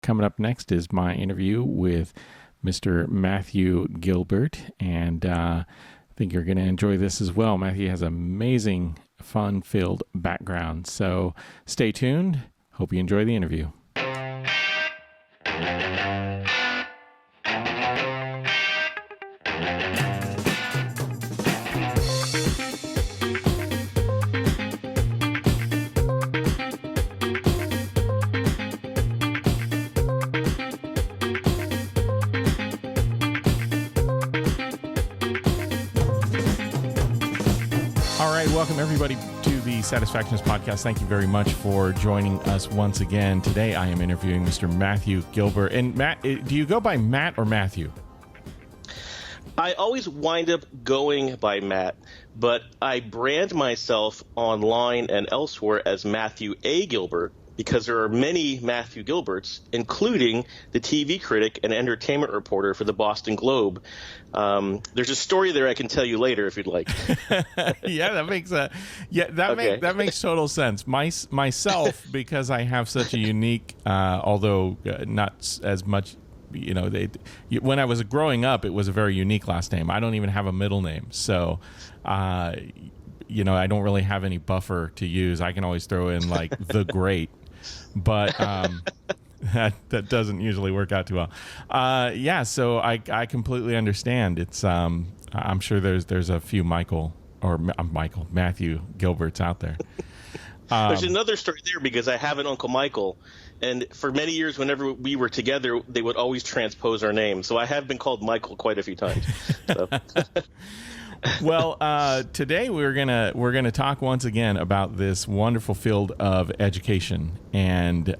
Coming up next is my interview with Mr. Matthew Gilbert, and I think you're going to enjoy this as well. Matthew has amazing, fun-filled background, so stay tuned. Hope you enjoy the interview. Welcome, everybody, to the Satisfactionist podcast. Thank you very much for joining us once again. Today, I am interviewing Mr. Matthew Gilbert. And Matt, do you go by Matt or Matthew? I always wind up going by Matt, but I brand myself online and elsewhere as Matthew A. Gilbert because there are many Matthew Gilberts, including the TV critic and entertainment reporter for the Boston Globe. There's a story there I can tell you later if you'd like. Yeah, that makes total sense. Myself, because I have such a unique, although not as much. When I was growing up, it was a very unique last name. I don't even have a middle name, so I don't really have any buffer to use. I can always throw in like the Great, but that doesn't usually work out too well. So I completely understand. It's I'm sure there's a few Matthew Gilberts out there. There's another story there because I have an Uncle Michael, and for many years, whenever we were together, they would always transpose our names. So I have been called Michael quite a few times. So. Well, today we're gonna talk once again about this wonderful field of education, and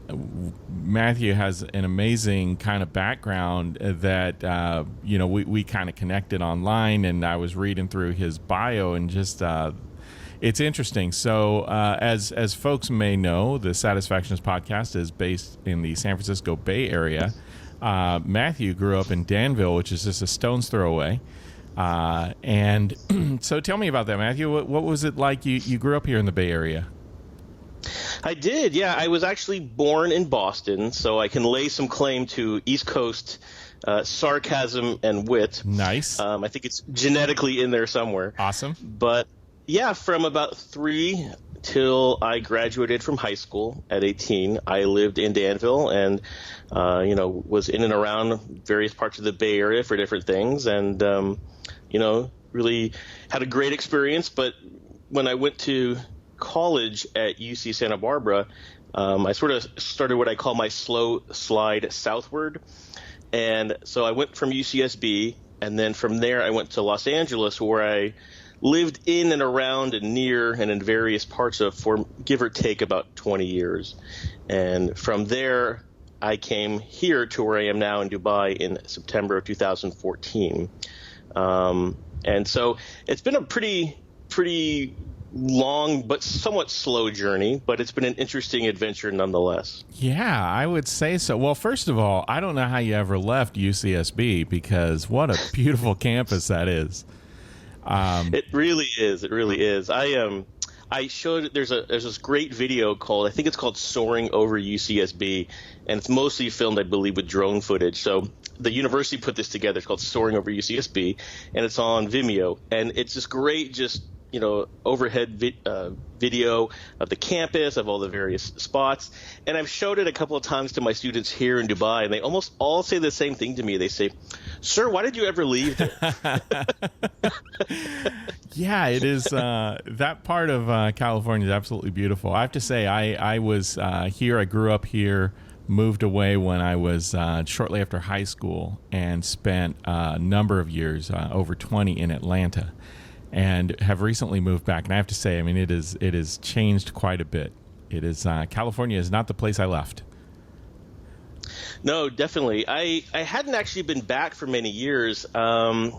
Matthew has an amazing kind of background that we kind of connected online, and I was reading through his bio and just. It's interesting. So, as folks may know, the Satisfactionist podcast is based in the San Francisco Bay Area. Matthew grew up in Danville, which is just a stone's throw away. And so tell me about that, Matthew. What was it like? You grew up here in the Bay Area. I did, yeah. I was actually born in Boston, so I can lay some claim to East Coast sarcasm and wit. Nice. I think it's genetically in there somewhere. Awesome. But yeah, from about 3 till I graduated from high school at 18, I lived in Danville and, was in and around various parts of the Bay Area for different things and, really had a great experience. But when I went to college at UC Santa Barbara, I sort of started what I call my slow slide southward. And so I went from UCSB, and then from there I went to Los Angeles, where I lived in and around and near and in various parts of, for give or take, about 20 years. And from there, I came here to where I am now in Dubai in September of 2014. And so it's been a pretty long but somewhat slow journey, but it's been an interesting adventure nonetheless. Yeah, I would say so. Well, first of all, I don't know how you ever left UCSB, because what a beautiful campus that is. It really is. It really is. I showed there's this great video called, I think it's called Soaring Over UCSB, and it's mostly filmed, I believe, with drone footage. So the university put this together. It's called Soaring Over UCSB, and it's on Vimeo, and it's this great overhead video of the campus, of all the various spots. And I've showed it a couple of times to my students here in Dubai, and they almost all say the same thing to me. They say, "Sir, why did you ever leave there?" Yeah, it is. That part of California is absolutely beautiful. I have to say, I was here. I grew up here, moved away when I was shortly after high school, and spent a number of years, over 20, in Atlanta. And have recently moved back. And I have to say, I mean, it is changed quite a bit. It is California is not the place I left. No, definitely. I hadn't actually been back for many years. I'm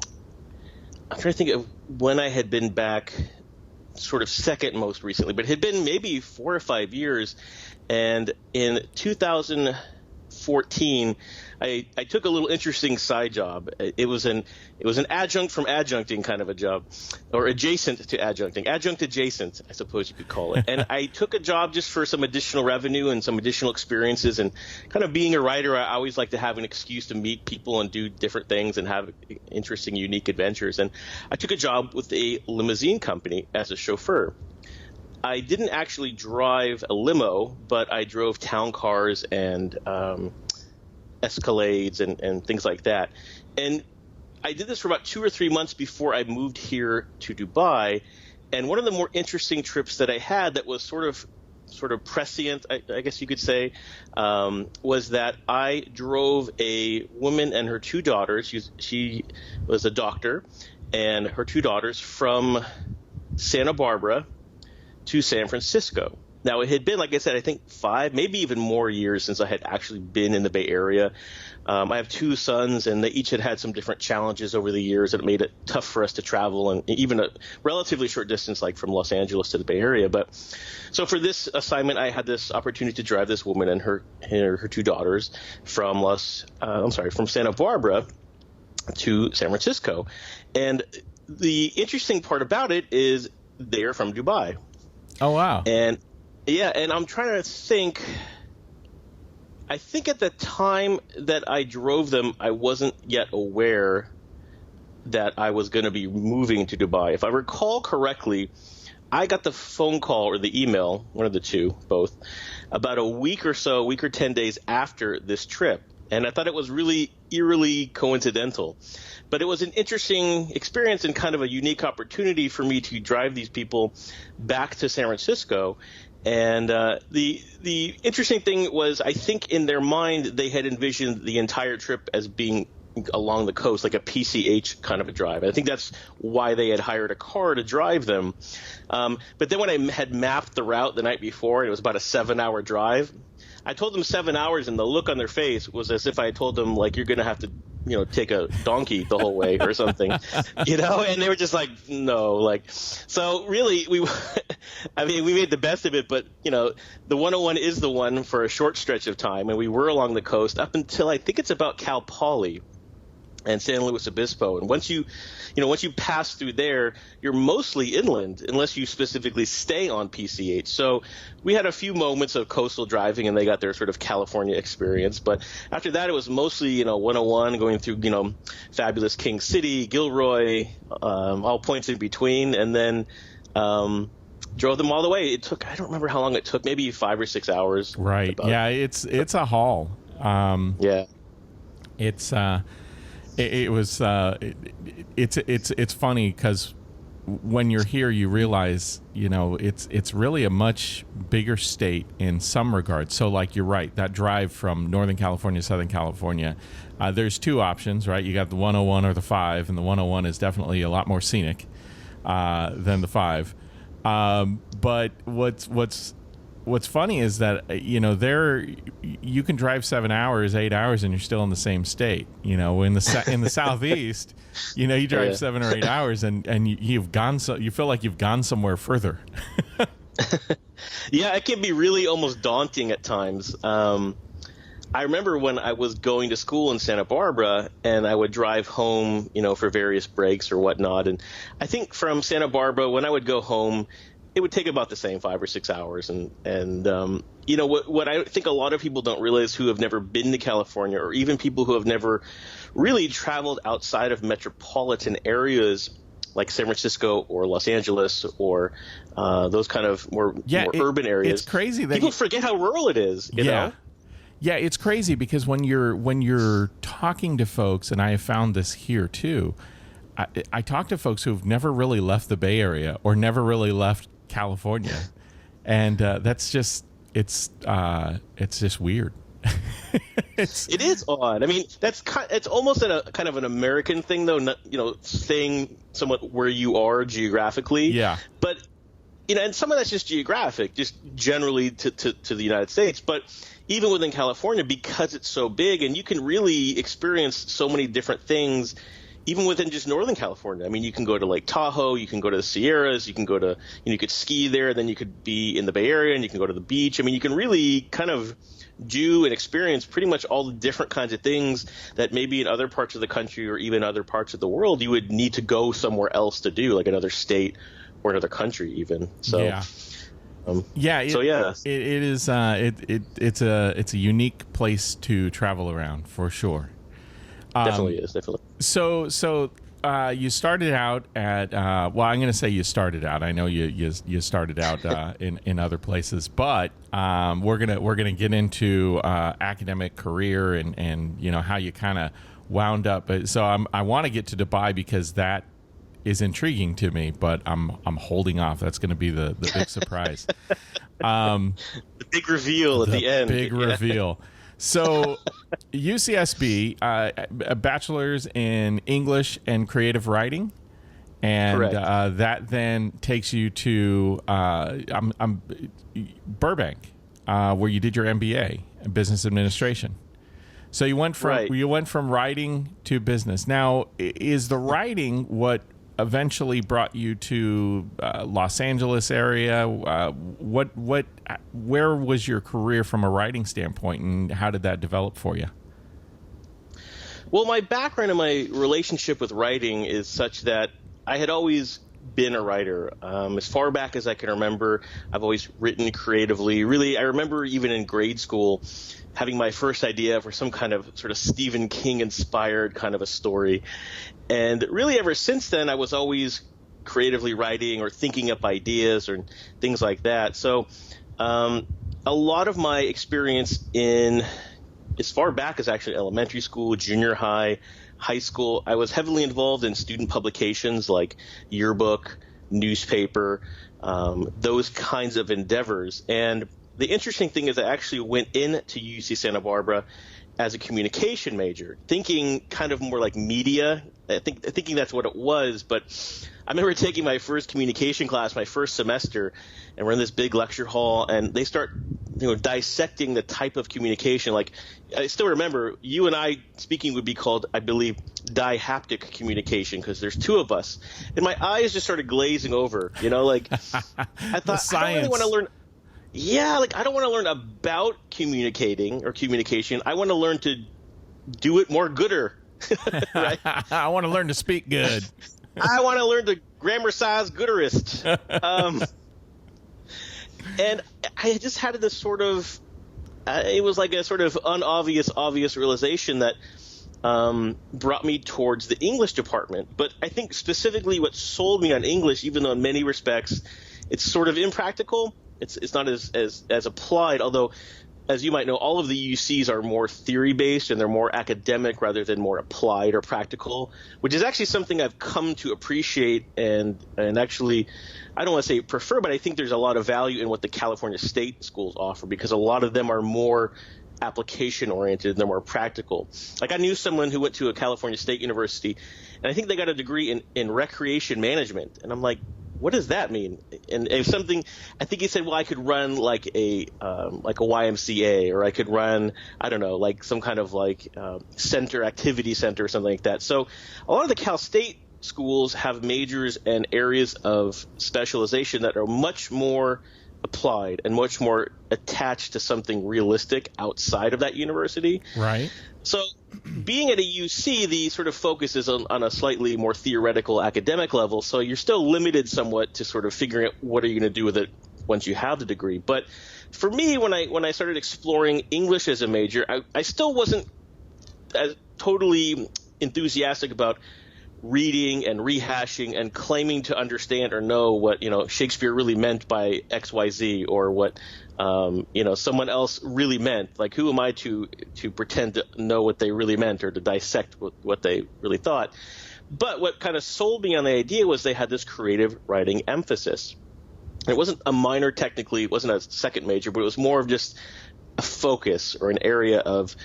trying to think of when I had been back, sort of second most recently, but it had been maybe 4 or 5 years. And in 2014, 14, I took a little interesting side job. It was an adjunct from adjuncting kind of a job, or adjacent to adjuncting, adjunct adjacent, I suppose you could call it. And I took a job just for some additional revenue and some additional experiences. And kind of being a writer, I always like to have an excuse to meet people and do different things and have interesting, unique adventures. And I took a job with a limousine company as a chauffeur. I didn't actually drive a limo, but I drove town cars and Escalades and things like that. And I did this for about 2 or 3 months before I moved here to Dubai. And one of the more interesting trips that I had that was sort of prescient, I guess you could say, was that I drove a woman and her 2 daughters. She was a doctor, and her 2 daughters from Santa Barbara to San Francisco. Now, it had been, like I said, I think 5, maybe even more years since I had actually been in the Bay Area. I have 2 sons, and they each had some different challenges over the years that made it tough for us to travel, and even a relatively short distance, like from Los Angeles to the Bay Area. But so for this assignment, I had this opportunity to drive this woman and her 2 daughters from Santa Barbara to San Francisco. And the interesting part about it is they're from Dubai. Oh, wow. And I'm trying to think. I think at the time that I drove them, I wasn't yet aware that I was going to be moving to Dubai. If I recall correctly, I got the phone call or the email, one of the two, both, about a week or 10 days after this trip. And I thought it was really eerily coincidental. But it was an interesting experience and kind of a unique opportunity for me to drive these people back to San Francisco. And the interesting thing was, I think in their mind, they had envisioned the entire trip as being along the coast, like a PCH kind of a drive. I think that's why they had hired a car to drive them. But then when I had mapped the route the night before, and it was about a 7-hour drive, I told them 7 hours, and the look on their face was as if I had told them, like, you're going to have to, take a donkey the whole way or something, and they were just like, no, so really we made the best of it, but, the 101 is the one for a short stretch of time, and we were along the coast up until I think it's about Cal Poly and San Luis Obispo. And once you pass through there, you're mostly inland unless you specifically stay on PCH. So we had a few moments of coastal driving, and they got their sort of California experience. But after that, it was mostly, 101 going through, fabulous King City, Gilroy, all points in between, and then drove them all the way. It took, I don't remember how long it took, maybe 5 or 6 hours. Right. Yeah, it's a haul. Yeah. It's it's funny because when you're here, you realize, it's really a much bigger state in some regards. So, like, you're right, that drive from Northern California to Southern California, there's 2 options, right? You got the 101 or the 5, and the 101 is definitely a lot more scenic than the 5. But what's funny is that, there you can drive 7 hours, 8 hours, and you're still in the same state. In the southeast, you drive 7 or 8 hours, and you feel like you've gone somewhere further. Yeah, it can be really almost daunting at times. I remember when I was going to school in Santa Barbara, and I would drive home, for various breaks or whatnot. And I think from Santa Barbara, when I would go home, it would take about the same 5 or 6 hours. And what I think a lot of people don't realize who have never been to California, or even people who have never really traveled outside of metropolitan areas like San Francisco or Los Angeles or those kind of more urban areas. It's crazy that people forget how rural it is, you know? Yeah, it's crazy because when you're talking to folks, and I have found this here too, I talk to folks who've never really left the Bay Area or never really left California, and that's just it's just weird. It is odd. I mean, it's almost a kind of an American thing, though. Not, staying somewhat where you are geographically. Yeah. But and some of that's just geographic, just generally to the United States. But even within California, because it's so big, and you can really experience so many different things even within just Northern California. I mean, you can go to Lake Tahoe, you can go to the Sierras, you can go to, you could ski there, then you could be in the Bay Area and you can go to the beach. I mean, you can really kind of do and experience pretty much all the different kinds of things that maybe in other parts of the country or even other parts of the world you would need to go somewhere else to do, like another state or another country even. So yeah. It's a unique place to travel around for sure. Definitely is. So you started out at I'm going to say you started out. I know you started out in other places, but we're gonna get into academic career and how you kind of wound up. So I want to get to Dubai because that is intriguing to me, but I'm holding off. That's going to be the big surprise. The big reveal at the end. Big reveal. So UCSB, a bachelor's in English and creative writing, and that then takes you to Burbank, where you did your MBA in business administration. So you went from writing to business. Now, is the writing what eventually brought you to Los Angeles area? Where was your career from a writing standpoint, and how did that develop for you? Well, my background and my relationship with writing is such that I had always been a writer. As far back as I can remember, I've always written creatively. Really, I remember even in grade school having my first idea for some kind of sort of Stephen King inspired kind of a story. And really ever since then, I was always creatively writing or thinking up ideas or things like that. So a lot of my experience in as far back as actually elementary school, junior high, high school, I was heavily involved in student publications like yearbook, newspaper, those kinds of endeavors. And the interesting thing is I actually went into UC Santa Barbara as a communication major, thinking kind of more like media. Thinking that's what it was, but I remember taking my first communication class my first semester, and we're in this big lecture hall, and they start dissecting the type of communication. Like, I still remember you and I speaking would be called, I believe, dihaptic communication, because there's two of us, and my eyes just started glazing over. Like I thought, I don't really want to learn. Yeah, like I don't want to learn about communicating or communication. I want to learn to do it more gooder. Right? I want to learn to speak good. I want to learn to grammar-size gooderist. And I just had this sort of it was like a sort of obvious realization that brought me towards the English department. But I think specifically what sold me on English, even though in many respects it's sort of impractical, it's not as applied, although as you might know, all of the UCs are more theory-based and they're more academic rather than more applied or practical, which is actually something I've come to appreciate and actually, I don't want to say prefer, but I think there's a lot of value in what the California State schools offer, because a lot of them are more application-oriented and they're more practical. Like, I knew someone who went to a California State University, and I think they got a degree in recreation management, and I'm like, what does that mean? And if something, I think he said, well, I could run like a YMCA, or I could run, I don't know, like some kind of like activity center or something like that. So a lot of the Cal State schools have majors and areas of specialization that are much more applied and much more attached to something realistic outside of that university. Right. So being at a UC, the sort of focus is on a slightly more theoretical academic level, so you're still limited somewhat to sort of figuring out what are you going to do with it once you have the degree. But for me, when I started exploring English as a major, I still wasn't as totally enthusiastic about reading and rehashing and claiming to understand or know what Shakespeare really meant by XYZ, or what someone else really meant. Like, who am I to pretend to know what they really meant or to dissect what they really thought? But what kind of sold me on the idea was they had this creative writing emphasis. It wasn't a minor technically, it wasn't a second major, but it was more of just a focus or an area of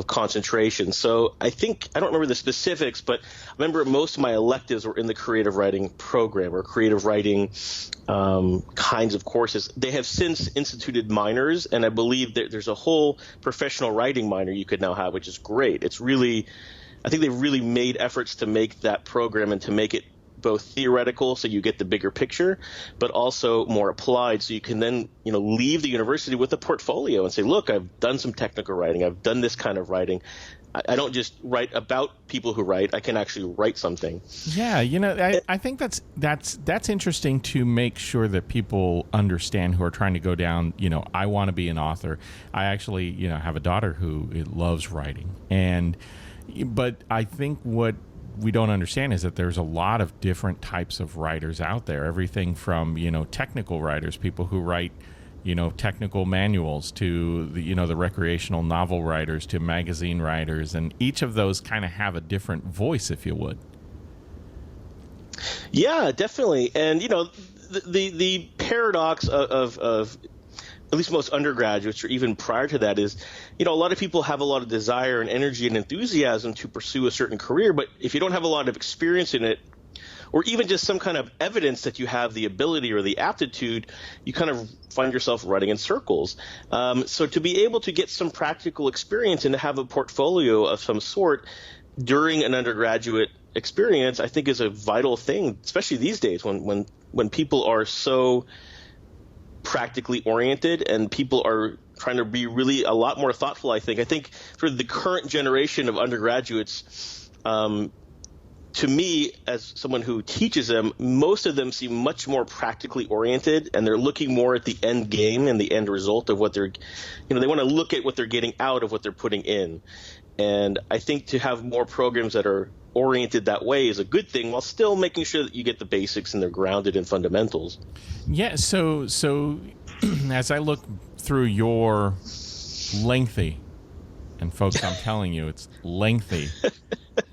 concentration. So I think, I don't remember the specifics, but I remember most of my electives were in the creative writing program or creative writing kinds of courses. They have since instituted minors, and I believe that there's a whole professional writing minor you could now have, which is great. It's really I think they've really made efforts to make that program and to make it both theoretical, so you get the bigger picture, but also more applied, so you can then, leave the university with a portfolio and say, look, I've done some technical writing. I've done this kind of writing. I don't just write about people who write. I can actually write something. Yeah, I think that's interesting to make sure that people understand who are trying to go down, I want to be an author. I actually, have a daughter who loves writing. But I think what we don't understand is that there's a lot of different types of writers out there. Everything from, technical writers, people who write, technical manuals, to the recreational novel writers, to magazine writers, and each of those kind of have a different voice, if you would. Yeah, definitely. And the paradox of at least most undergraduates, or even prior to that, is, a lot of people have a lot of desire and energy and enthusiasm to pursue a certain career, but if you don't have a lot of experience in it, or even just some kind of evidence that you have the ability or the aptitude, you kind of find yourself running in circles. So to be able to get some practical experience and to have a portfolio of some sort during an undergraduate experience, I think is a vital thing, especially these days when people are so practically oriented and people are trying to be really a lot more thoughtful. I think for the current generation of undergraduates, to me, as someone who teaches them, most of them seem much more practically oriented, and they're looking more at the end game and the end result of what they're, they want to look at what they're getting out of what they're putting in. And I think to have more programs that are oriented that way is a good thing, while still making sure that you get the basics and they're grounded in fundamentals. Yeah. So as I look through your lengthy, and folks, I'm telling you, it's lengthy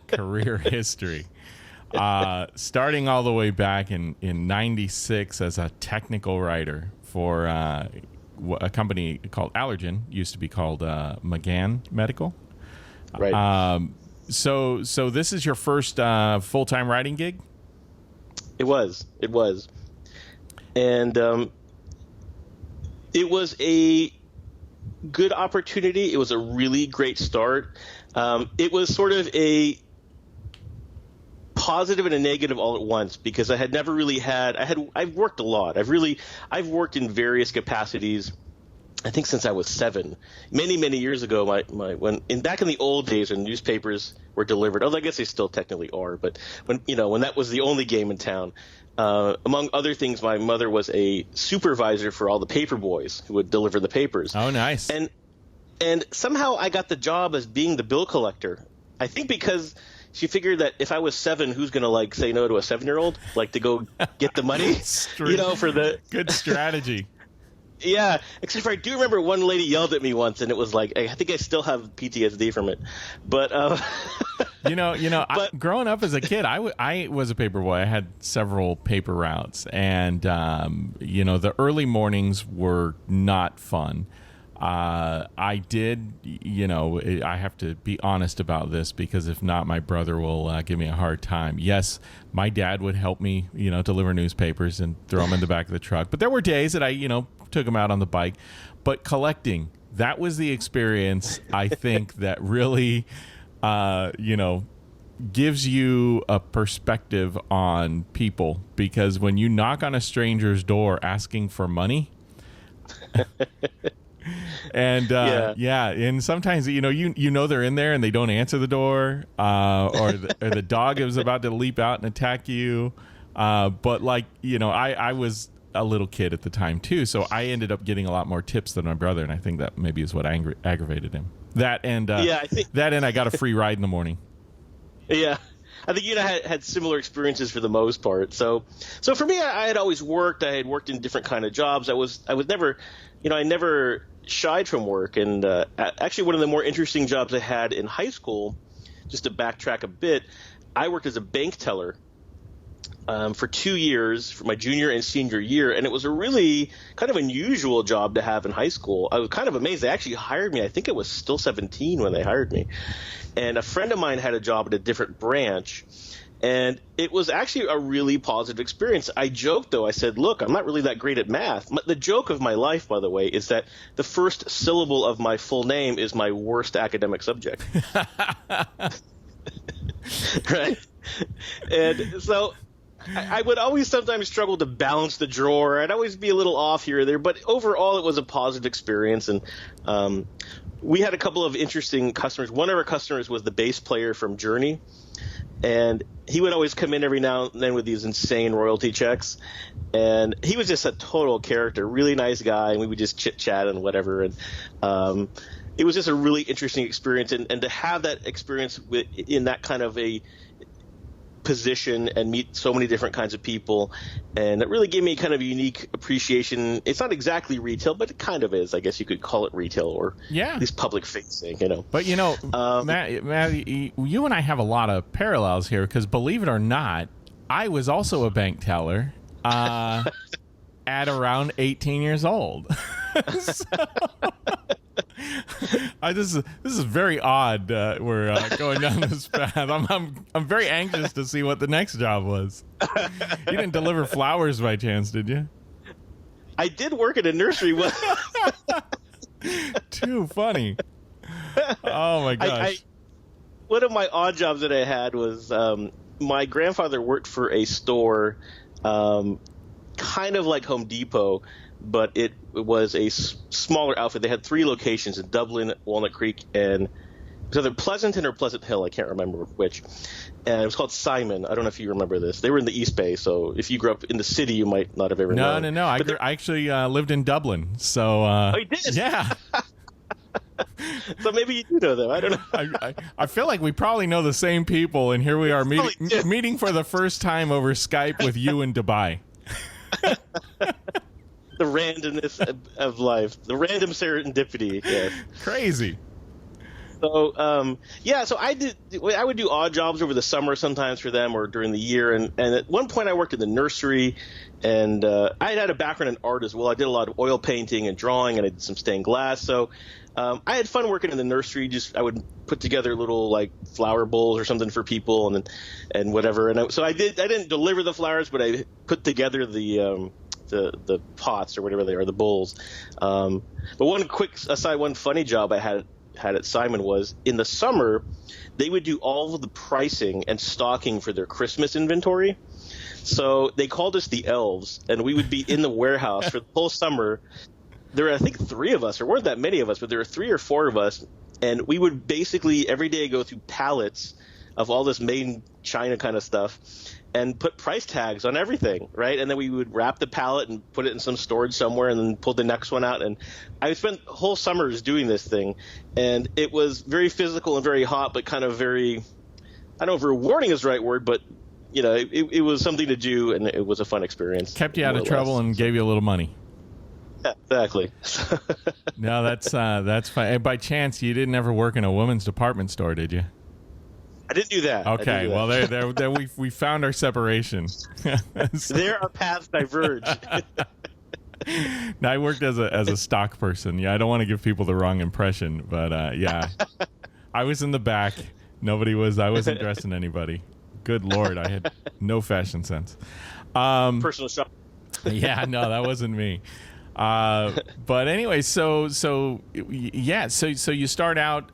career history, starting all the way back in 96 as a technical writer for a company called Allergen, used to be called McGann Medical. Right. So this is your first full-time writing gig? It was. And it was a good opportunity. It was a really great start. It was sort of a positive and a negative all at once, because I had never really I've worked a lot. I've worked in various capacities, I think, since I was 7. Many years ago, back in the old days when newspapers were delivered, although I guess they still technically are, but when that was the only game in town, among other things, my mother was a supervisor for all the paper boys who would deliver the papers. Oh, nice. And somehow I got the job as being the bill collector. I think because she figured that if I was 7, who's going to say no to a 7-year-old, to go get the money, for the good strategy. Yeah, except for I do remember one lady yelled at me once, and it was I think I still have PTSD from it. But growing up as a kid, I was a paper boy. I had several paper routes, and the early mornings were not fun. I did, I have to be honest about this, because if not, my brother will give me a hard time. Yes, my dad would help me, deliver newspapers and throw them in the back of the truck. But there were days that I, took him out on the bike. But collecting, that was the experience, I think, that really, gives you a perspective on people. Because when you knock on a stranger's door asking for money... And and sometimes you know they're in there and they don't answer the door, or the dog is about to leap out and attack you. But I was a little kid at the time too, so I ended up getting a lot more tips than my brother, and I think that maybe is what aggravated him. I got a free ride in the morning. Yeah. I think had similar experiences for the most part. So for me, I had always worked. I had worked in different kind of jobs. I was never, I never shied from work. And actually, one of the more interesting jobs I had in high school, just to backtrack a bit, I worked as a bank teller for 2 years, for my junior and senior year, and it was a really kind of unusual job to have in high school. I was kind of amazed. They actually hired me. I think it was still 17 when they hired me. And a friend of mine had a job at a different branch, and it was actually a really positive experience. I joked, though. I said, look, I'm not really that great at math. The joke of my life, by the way, is that the first syllable of my full name is my worst academic subject. right? And so I would always sometimes struggle to balance the drawer. I'd always be a little off here or there, but overall it was a positive experience. And we had a couple of interesting customers. One of our customers was the bass player from Journey, and he would always come in every now and then with these insane royalty checks. And he was just a total character, really nice guy, and we would just chit-chat and whatever. And it was just a really interesting experience. And to have that experience in that kind of a position and meet so many different kinds of people, and it really gave me kind of a unique appreciation. It's not exactly retail, but it kind of is. I guess you could call it retail, or at least public facing, But Matt, you and I have a lot of parallels here, because believe it or not, I was also a bank teller at around 18 years old. This is very odd. We're going down this path. I'm very anxious to see what the next job was. You didn't deliver flowers by chance, did you? I did work at a nursery. Too funny. Oh my gosh. One of my odd jobs that I had was my grandfather worked for a store, kind of like Home Depot, but it was a smaller outfit. They had 3 locations in Dublin, Walnut Creek, and it was either Pleasanton or Pleasant Hill. I can't remember which. And it was called Simon. I don't know if you remember this. They were in the East Bay, so if you grew up in the city, you might not have ever known. No. I actually lived in Dublin, so... oh, you did? Yeah. So maybe you do know them. I don't know. I feel like we probably know the same people, and here we are meeting for the first time over Skype with you in Dubai. The randomness of life, the random serendipity. Yes. Crazy. So so I would do odd jobs over the summer sometimes for them, or during the year. And at one point I worked in the nursery, and I had a background in art as well. I did a lot of oil painting and drawing, and I did some stained glass. So I had fun working in the nursery. I would put together little like flower bowls or something for people, and whatever. And so I didn't deliver the flowers, but I put together the pots or whatever they are, the bowls. But one quick aside, one funny job I had at Simon was in the summer, they would do all of the pricing and stocking for their Christmas inventory. So they called us the elves, and we would be in the warehouse for the whole summer. There were, I think, 3 of us. There weren't that many of us, but there were 3 or 4 of us. And we would basically every day go through pallets of all this made in China kind of stuff and put price tags on everything, right? And then we would wrap the pallet and put it in some storage somewhere, and then pull the next one out. And I spent whole summers doing this thing, and it was very physical and very hot, but kind of very, I don't know if rewarding is the right word, but it was something to do, and it was a fun experience. Kept you out of trouble and gave you a little money. Yeah, exactly. No, that's fine. And by chance, you didn't ever work in a women's department store, did you? I didn't do that. Okay, well, there we found our separation. There our paths diverge. Now, I worked as a stock person. Yeah, I don't want to give people the wrong impression, but yeah, I was in the back. I wasn't dressing anybody. Good Lord, I had no fashion sense. Personal shop. Yeah, no, that wasn't me. But anyway, so you start out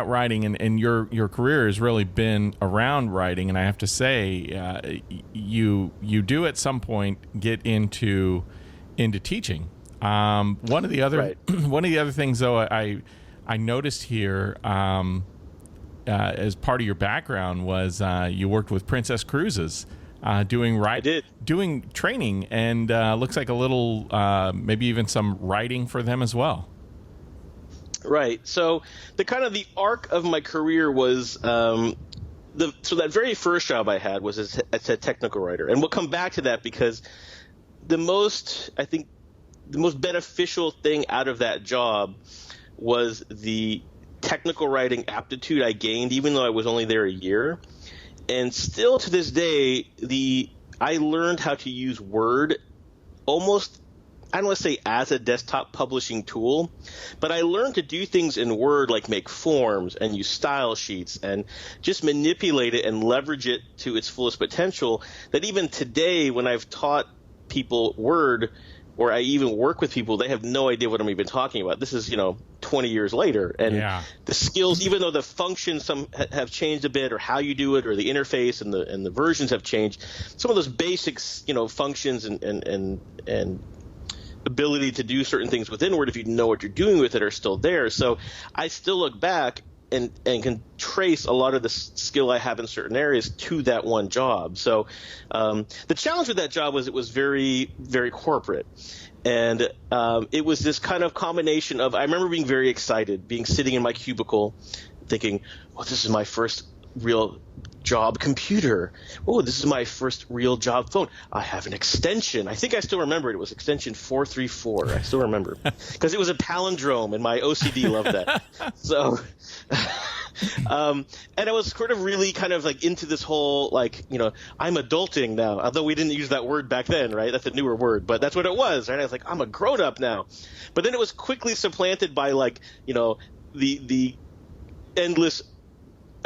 writing, and your career has really been around writing, and I have to say, you do at some point get into teaching. One of the other things though I noticed here as part of your background was you worked with Princess Cruises. Doing training, and looks like a little, maybe even some writing for them as well. Right. So the arc of my career was so that very first job I had was as a technical writer, and we'll come back to that because the most beneficial thing out of that job was the technical writing aptitude I gained, even though I was only there a year. And still to this day, I learned how to use Word almost, I don't want to say as a desktop publishing tool, but I learned to do things in Word like make forms and use style sheets and just manipulate it and leverage it to its fullest potential, that even today when I've taught people Word, or I even work with people, they have no idea what I'm even talking about. This is, 20 years later. And the skills, even though the functions have changed a bit, or how you do it, or the interface and the versions have changed, some of those basics, functions and ability to do certain things within Word, if you know what you're doing with it, are still there. So I still look back and can trace a lot of the skill I have in certain areas to that one job. So the challenge with that job was it was very, very corporate. And it was this kind of combination of, I remember being very excited, sitting in my cubicle thinking, well, this is my first real job computer. Oh, this is my first real job phone. I have an extension. I think I still remember it. It was extension 434. I still remember because it was a palindrome and my OCD loved that. So, and I was sort of really kind of like into this whole, I'm adulting now, although we didn't use that word back then, right? That's a newer word, but that's what it was, right? I was like, I'm a grown up now. But then it was quickly supplanted by the endless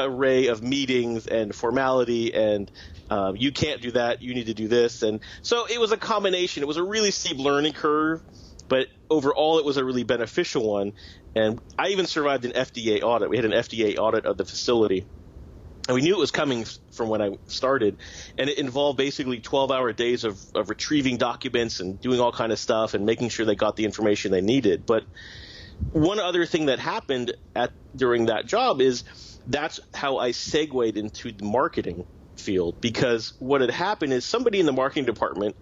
array of meetings and formality and you can't do that, you need to do this. And so it was a combination. It was a really steep learning curve, but overall it was a really beneficial one. And I even survived an FDA audit. We had an FDA audit of the facility. And we knew it was coming from when I started. And it involved basically 12-hour days of retrieving documents and doing all kind of stuff and making sure they got the information they needed. But one other thing that happened during that job is that's how I segued into the marketing field, because what had happened is somebody in the marketing department,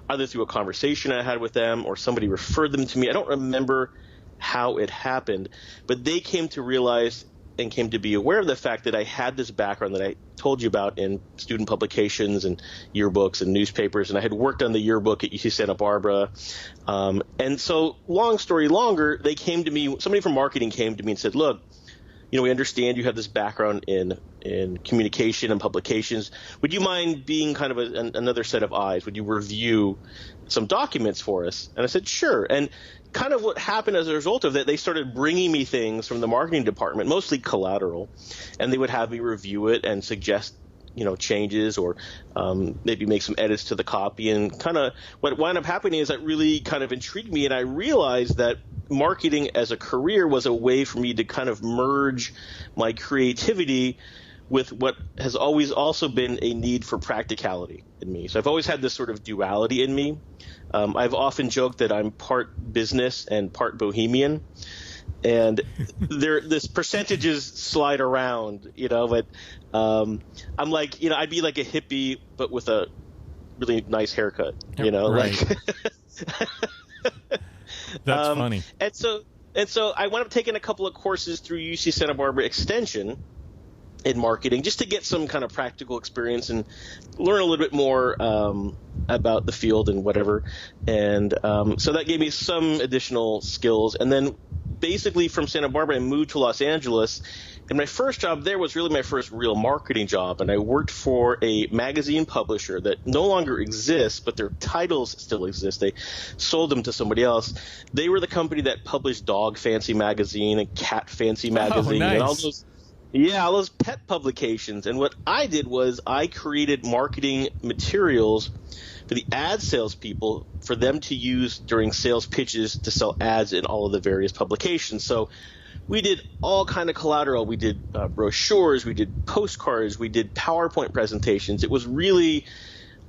either through a conversation I had with them or somebody referred them to me. I don't remember how it happened, but they came to realize and came to be aware of the fact that I had this background that I told you about in student publications and yearbooks and newspapers, and I had worked on the yearbook at UC Santa Barbara. And so long story longer, they came to me, somebody from marketing came to me and said, look, we understand you have this background in communication and publications. Would you mind being kind of another set of eyes? Would you review some documents for us? And I said, sure. And kind of what happened as a result of that, they started bringing me things from the marketing department, mostly collateral, and they would have me review it and suggest changes or maybe make some edits to the copy. And kind of what wound up happening is that really kind of intrigued me, and I realized that marketing as a career was a way for me to kind of merge my creativity with what has always also been a need for practicality in me. So I've always had this sort of duality in me. I've often joked that I'm part business and part bohemian. And this percentages slide around, but I'm like, I'd be like a hippie, but with a really nice haircut, right. That's funny. And so I wound up taking a couple of courses through UC Santa Barbara Extension in marketing just to get some kind of practical experience and learn a little bit more about the field and whatever. And so that gave me some additional skills. And then basically from Santa Barbara, I moved to Los Angeles. And my first job there was really my first real marketing job. And I worked for a magazine publisher that no longer exists, but their titles still exist. They sold them to somebody else. They were the company that published Dog Fancy Magazine and Cat Fancy Magazine nice. And all those pet publications. And what I did was I created marketing materials for the ad salespeople for them to use during sales pitches to sell ads in all of the various publications. So we did all kind of collateral. We did brochures, we did postcards, we did PowerPoint presentations. It was really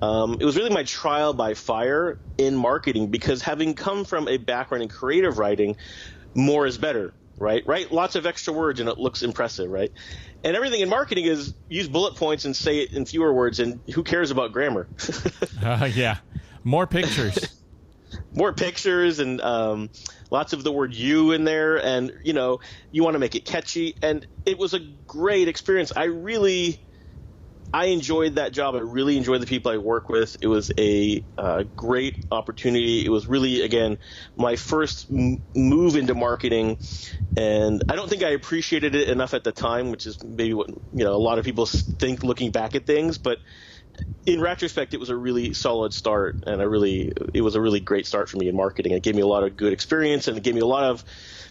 my trial by fire in marketing, because having come from a background in creative writing, more is better. Right? Lots of extra words and it looks impressive, right? And everything in marketing is use bullet points and say it in fewer words, and who cares about grammar? Yeah. More pictures. More pictures and lots of the word you in there, and you want to make it catchy. And it was a great experience. I enjoyed that job. I really enjoyed the people I work with. It was a great opportunity. It was really, again, my first move into marketing, and I don't think I appreciated it enough at the time, which is maybe what a lot of people think looking back at things. But in retrospect, it was a really solid start, and it was a really great start for me in marketing. It gave me a lot of good experience, and it gave me a lot of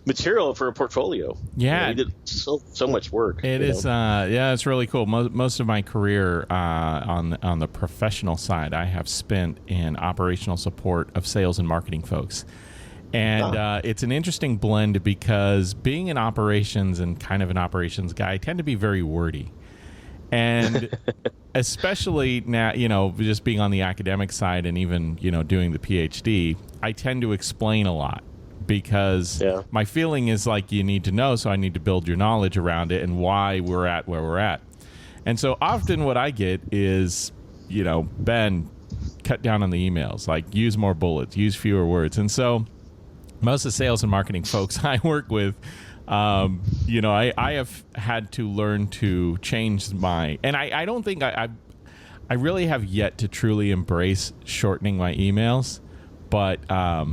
material for a portfolio. Yeah, you did so much work. It is. Yeah, it's really cool. Most of my career on the professional side, I have spent in operational support of sales and marketing folks. And it's an interesting blend because being in operations and kind of an operations guy, I tend to be very wordy. And especially now, just being on the academic side and even, doing the PhD, I tend to explain a lot because my feeling is like you need to know, so I need to build your knowledge around it and why we're at where we're at. And so often what I get is, Ben, cut down on the emails, like use more bullets, use fewer words. And so most of the sales and marketing folks I work with, I have had to learn to change and I don't think I really have yet to truly embrace shortening my emails, but I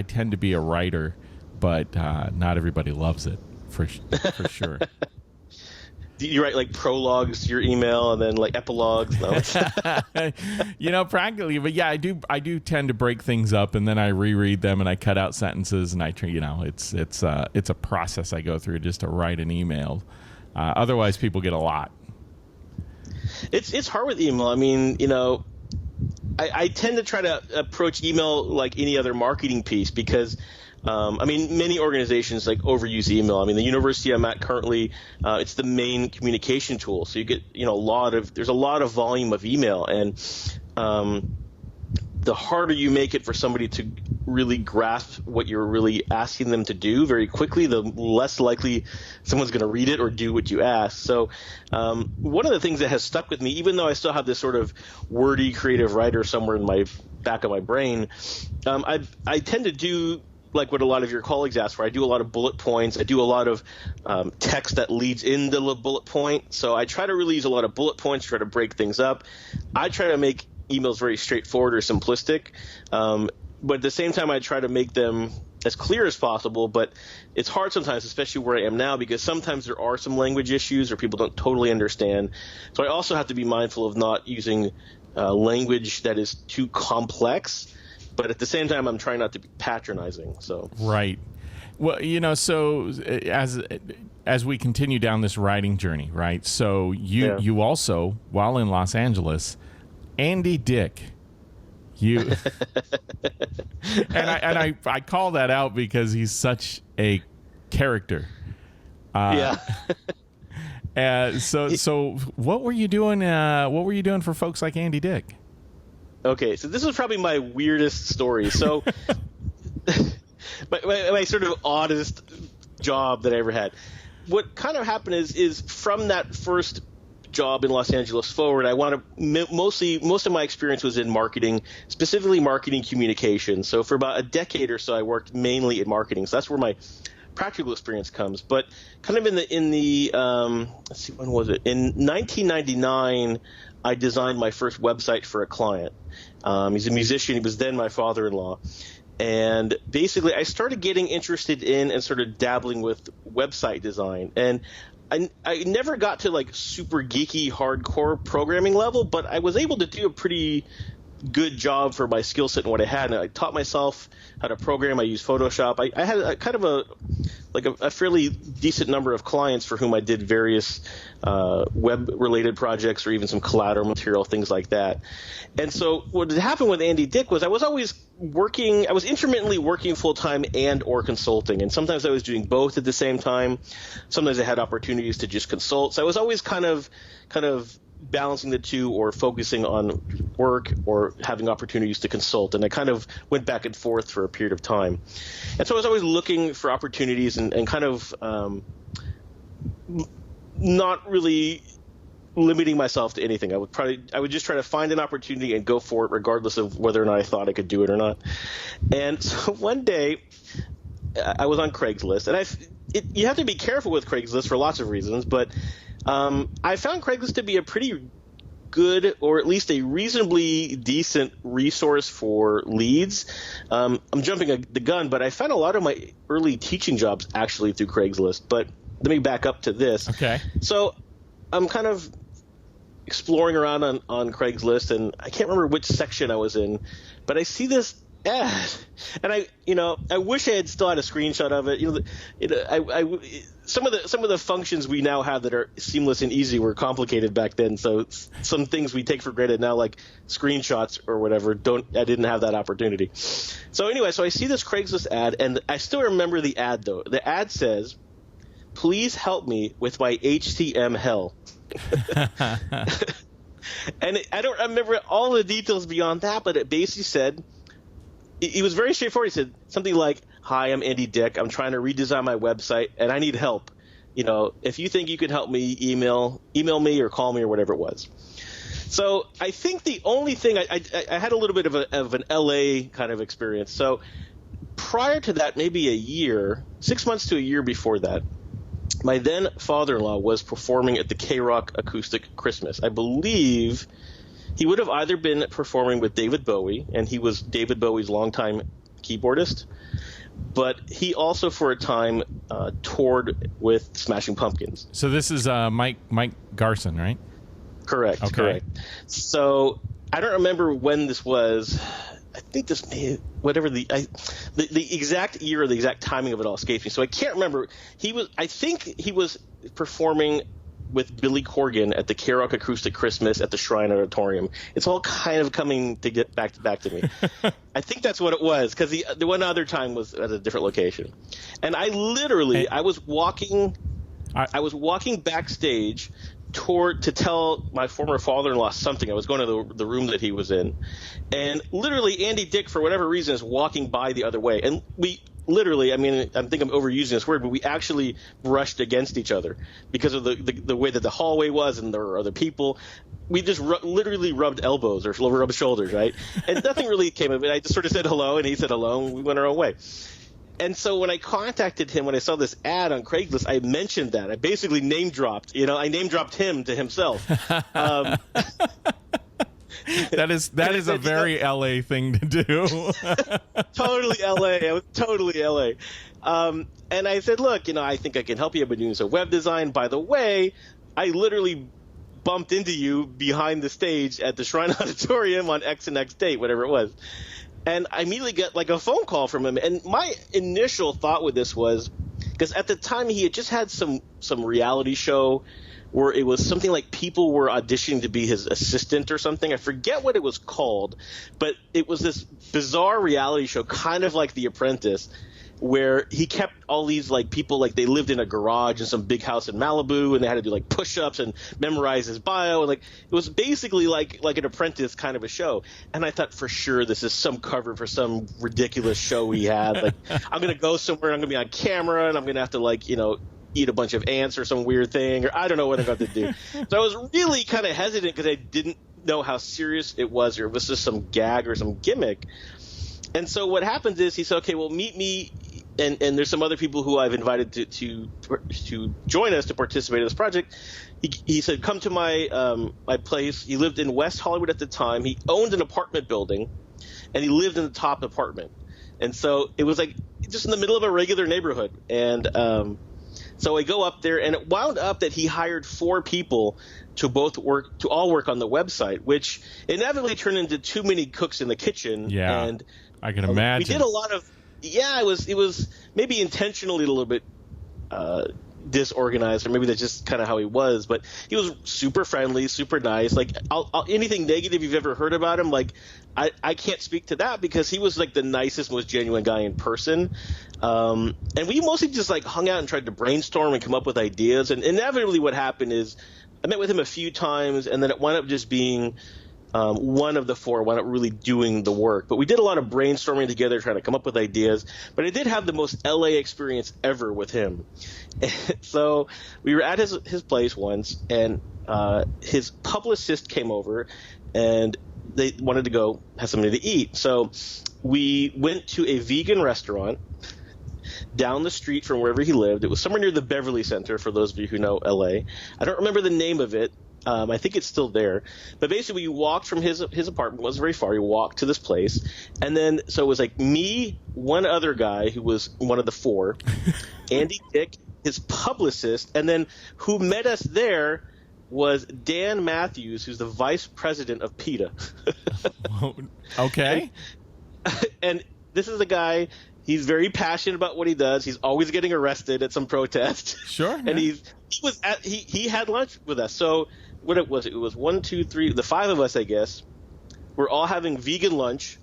tend to be a writer, but not everybody loves it for sure. Do you write like prologues to your email and then like epilogues? No? Practically, but yeah, I do tend to break things up and then I reread them and I cut out sentences and it's a process I go through just to write an email. Otherwise, people get a lot. It's hard with email. I mean, I tend to try to approach email like any other marketing piece because many organizations like overuse email. I mean, the university I'm at currently, it's the main communication tool. So you get, there's a lot of volume of email, and the harder you make it for somebody to really grasp what you're really asking them to do very quickly, the less likely someone's going to read it or do what you ask. So one of the things that has stuck with me, even though I still have this sort of wordy creative writer somewhere in my back of my brain, I tend to do like what a lot of your colleagues ask for. I do a lot of bullet points. I do a lot of text that leads into the bullet point. So I try to really use a lot of bullet points, try to break things up. I try to make emails very straightforward or simplistic. But at the same time, I try to make them as clear as possible. But it's hard sometimes, especially where I am now, because sometimes there are some language issues or people don't totally understand. So I also have to be mindful of not using language that is too complex. But at the same time, I'm trying not to be patronizing. So right. Well, so as we continue down this writing journey, right? So you also, while in Los Angeles, Andy Dick, and I call that out because he's such a character. So what were you doing? What were you doing for folks like Andy Dick? Okay, so this was probably my weirdest story. So my sort of oddest job that I ever had. What kind of happened is from that first job in Los Angeles forward, I want to most of my experience was in marketing, specifically marketing communication. So for about a decade or so, I worked mainly in marketing. So that's where my practical experience comes. But kind of in the let's see, when was it? In 1999, I designed my first website for a client. He's a musician. He was then my father-in-law. And basically, I started getting interested in and sort of dabbling with website design. And I never got to like super geeky, hardcore programming level, but I was able to do a pretty good job for my skill set and what I had. And I taught myself how to program. I used Photoshop. I had a kind of a fairly decent number of clients for whom I did various web-related projects or even some collateral material, things like that. And so what had happened with Andy Dick was I was intermittently working full-time and or consulting. And sometimes I was doing both at the same time. Sometimes I had opportunities to just consult. So I was always kind of balancing the two or focusing on work or having opportunities to consult. And I kind of went back and forth for a period of time. And so I was always looking for opportunities and kind of not really limiting myself to anything. I would just try to find an opportunity and go for it regardless of whether or not I thought I could do it or not. And so one day I was on Craigslist, and you have to be careful with Craigslist for lots of reasons, but I found Craigslist to be a pretty good, or at least a reasonably decent resource for leads. I'm jumping the gun, but I found a lot of my early teaching jobs actually through Craigslist. But let me back up to this. Okay. So I'm kind of exploring around on Craigslist, and I can't remember which section I was in, but I see this Yeah, and I wish I had still had a screenshot of it. Some of the functions we now have that are seamless and easy were complicated back then. So some things we take for granted now, like screenshots or whatever, I didn't have that opportunity. So anyway, so I see this Craigslist ad, and I still remember the ad though. The ad says, "Please help me with my HTM hell." And I don't remember all the details beyond that, but it basically said. He was very straightforward. He said something like, "Hi, I'm Andy Dick. I'm trying to redesign my website, and I need help. If you think you can help me, email me or call me or whatever it was." So I think the only thing I had a little bit of an LA kind of experience. So prior to that, maybe a year, 6 months to a year before that, my then father-in-law was performing at the K-Rock Acoustic Christmas. I believe he would have either been performing with David Bowie, and he was David Bowie's longtime keyboardist, but he also for a time toured with Smashing Pumpkins. So this is Mike Garson, right? Correct. Okay. Correct. So I don't remember when this was. I think this may whatever the exact year or the exact timing of it all escapes me. So I can't remember. I think he was performing with Billy Corgan at the K-Rock Acoustic Christmas at the Shrine Auditorium. It's all kind of coming to get back to me. I think that's what it was, because the one other time was at a different location. And I was walking backstage to tell my former father-in-law something. I was going to the room that he was in, and literally Andy Dick, for whatever reason, is walking by the other way, and we literally, I think I'm overusing this word, but we actually brushed against each other because of the way that the hallway was, and there were other people. We just literally rubbed elbows or rubbed shoulders, right? And nothing really came of it. I just sort of said hello, and he said hello, and we went our own way. And so when I contacted him, when I saw this ad on Craigslist, I mentioned that. I basically name dropped. I name dropped him to himself. That is a very LA thing to do. Totally LA. I was totally LA. And I said, look, I think I can help you. I've been doing some web design. By the way, I literally bumped into you behind the stage at the Shrine Auditorium on X and X date, whatever it was. And I immediately got like a phone call from him. And my initial thought with this was, because at the time he had just had some reality show where it was something like people were auditioning to be his assistant or something. I forget what it was called, but it was this bizarre reality show, kind of like The Apprentice, where he kept all these like people, like they lived in a garage in some big house in Malibu, and they had to do like push-ups and memorize his bio, and like it was basically like an Apprentice kind of a show. And I thought, for sure this is some cover for some ridiculous show he had. Like, I'm gonna go somewhere, I'm gonna be on camera, and I'm gonna have to like eat a bunch of ants or some weird thing, or I don't know what I'm about to do. So I was really kind of hesitant because I didn't know how serious it was, or it was just some gag or some gimmick. And so what happens is he said, okay, well, meet me, and there's some other people who I've invited to join us to participate in this project. He said, come to my place. He lived in West Hollywood at the time. He owned an apartment building, and he lived in the top apartment. And so it was like just in the middle of a regular neighborhood. And so I go up there, and it wound up that he hired 4 people to all work on the website, which inevitably turned into too many cooks in the kitchen. Yeah, and I can imagine. We did a lot of it was maybe intentionally a little bit disorganized, or maybe that's just kind of how he was. But he was super friendly, super nice. Like anything negative you've ever heard about him, like I can't speak to that, because he was like the nicest, most genuine guy in person. And we mostly just like hung out and tried to brainstorm and come up with ideas. And inevitably what happened is I met with him a few times, and then it wound up just being one of the 4 wound up really doing the work. But we did a lot of brainstorming together, trying to come up with ideas. But I did have the most LA experience ever with him. So we were at his place once, and his publicist came over, and they wanted to go have something to eat. So we went to a vegan restaurant down the street from wherever he lived. It was somewhere near the Beverly Center, for those of you who know LA. I don't remember the name of it. I think it's still there. But basically, we walked from his apartment. It wasn't very far. We walked to this place. And then, so it was like me, one other guy who was one of the 4, Andy Dick, his publicist, and then who met us there was Dan Matthews, who's the vice president of PETA. Okay. and this is a guy. He's very passionate about what he does. He's always getting arrested at some protest. Sure. And he had lunch with us. So what it was 1, 2, 3, the 5 of us, I guess. We're all having vegan lunch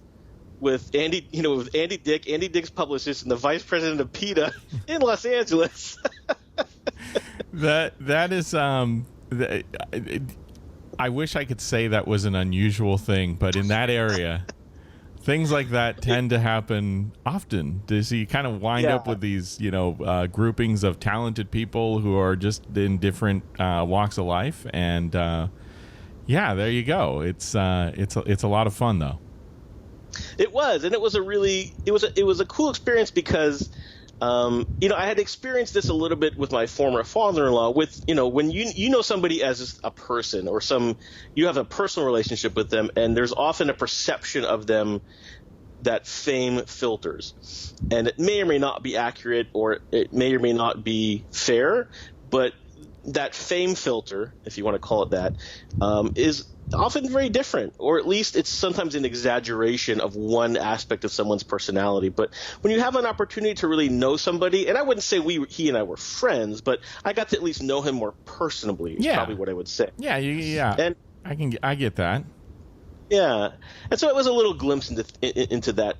with Andy, with Andy Dick, Andy Dick's publicist, and the vice president of PETA in Los Angeles. That is I wish I could say that was an unusual thing, but in that area, things like that tend to happen often. So you kind of wind up with these, groupings of talented people who are just in different walks of life, and there you go. It's a lot of fun though. It was, and it was a cool experience because. I had experienced this a little bit with my former father-in-law with, when you know somebody as just a person or you have a personal relationship with them, and there's often a perception of them that fame filters. And it may or may not be accurate, or it may or may not be fair, but that fame filter, if you want to call it that, is often very different, or at least it's sometimes an exaggeration of one aspect of someone's personality. But when you have an opportunity to really know somebody, and I wouldn't say he and I were friends, but I got to at least know him more personally, is probably what I would say. Yeah. And I get that. Yeah. And so it was a little glimpse into that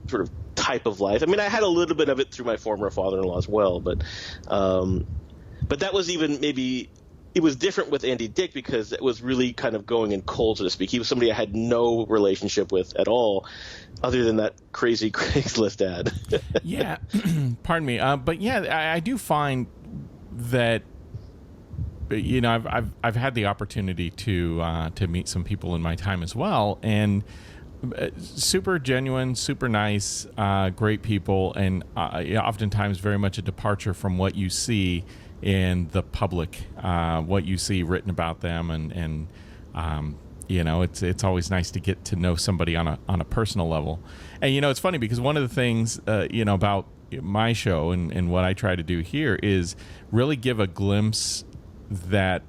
sort of type of life. I mean, I had a little bit of it through my former father-in-law as well, but that was even maybe – it was different with Andy Dick because it was really kind of going in cold, so to speak. He was somebody I had no relationship with at all other than that crazy Craigslist ad. Yeah. Pardon me. But yeah, I do find that, I've had the opportunity to meet some people in my time as well, and super genuine, super nice, great people, and oftentimes very much a departure from what you see in the public, what you see written about them, and it's always nice to get to know somebody on a personal level. And it's funny because one of the things about my show and what I try to do here is really give a glimpse that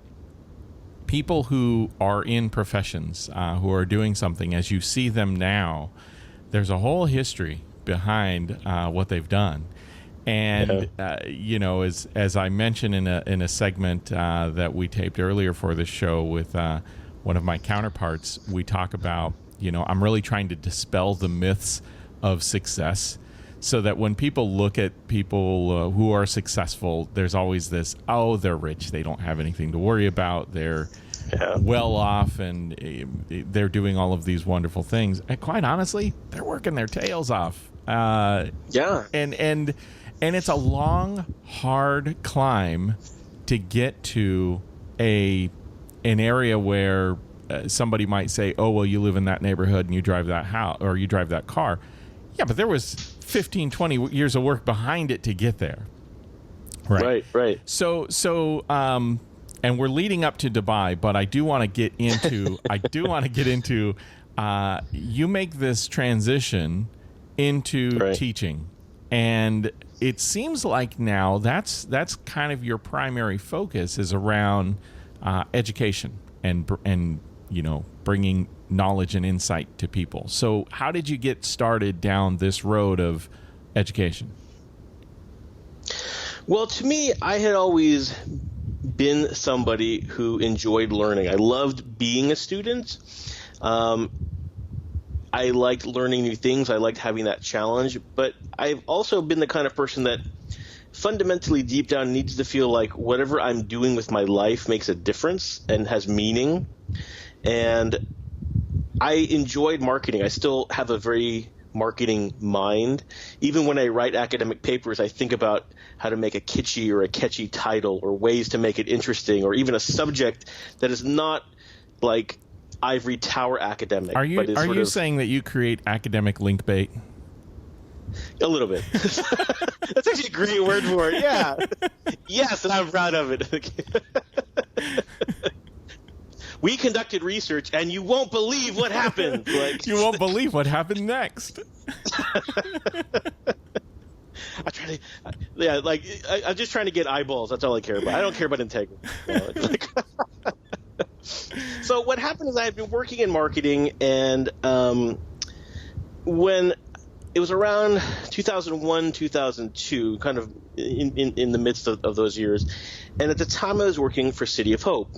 people who are in professions, who are doing something, as you see them now, there's a whole history behind what they've done. And as I mentioned in a segment that we taped earlier for this show with one of my counterparts, we talk about I'm really trying to dispel the myths of success, so that when people look at people who are successful, there's always this, they're rich, they don't have anything to worry about, they're well off, and they're doing all of these wonderful things. And quite honestly, they're working their tails off. And it's a long, hard climb to get to an area where somebody might say, "Oh, well, you live in that neighborhood and you drive that house or you drive that car." Yeah, but there was 15, 20 years of work behind it to get there. Right. So, and we're leading up to Dubai, but I do want to get into you make this transition into teaching. And it seems like now that's kind of your primary focus is around education and bringing knowledge and insight to people. So how did you get started down this road of education? Well, to me, I had always been somebody who enjoyed learning. I loved being a student. I liked learning new things. I liked having that challenge. But I've also been the kind of person that fundamentally deep down needs to feel like whatever I'm doing with my life makes a difference and has meaning. And I enjoyed marketing. I still have a very marketing mind. Even when I write academic papers, I think about how to make a kitschy or a catchy title or ways to make it interesting, or even a subject that is not like ivory tower academic. Are you saying that you create academic link bait? A little bit. That's actually a great word for it. Yeah. Yes, and I'm proud of it. We conducted research, and you won't believe what happened. You won't believe what happened next. I'm just trying to get eyeballs. That's all I care about. I don't care about integrity. So what happened is I had been working in marketing, and when it was around 2001, 2002, kind of in the midst of those years. And at the time I was working for City of Hope.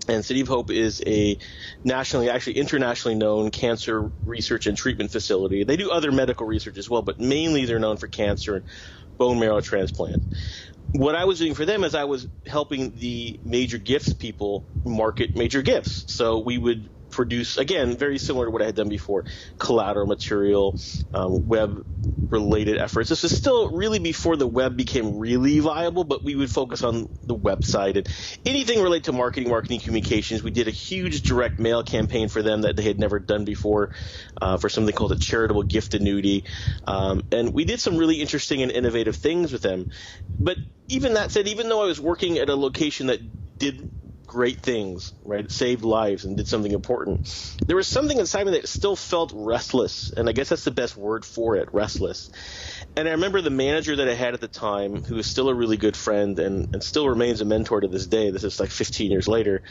And City of Hope is a nationally, actually internationally known cancer research and treatment facility. They do other medical research as well, but mainly they're known for cancer and bone marrow transplant. What I was doing for them is I was helping the major gifts people market major gifts. So we would produce, again, very similar to what I had done before, collateral material, web-related efforts. This is still really before the web became really viable, but we would focus on the website and anything related to marketing communications. We did a huge direct mail campaign for them that they had never done before for something called a charitable gift annuity. And we did some really interesting and innovative things with them. But even that said, even though I was working at a location that did great things, right? It saved lives and did something important. There was something inside me that still felt restless, and I guess that's the best word for it, restless. And I remember the manager that I had at the time, who was still a really good friend and still remains a mentor to this day. This is like 15 years later.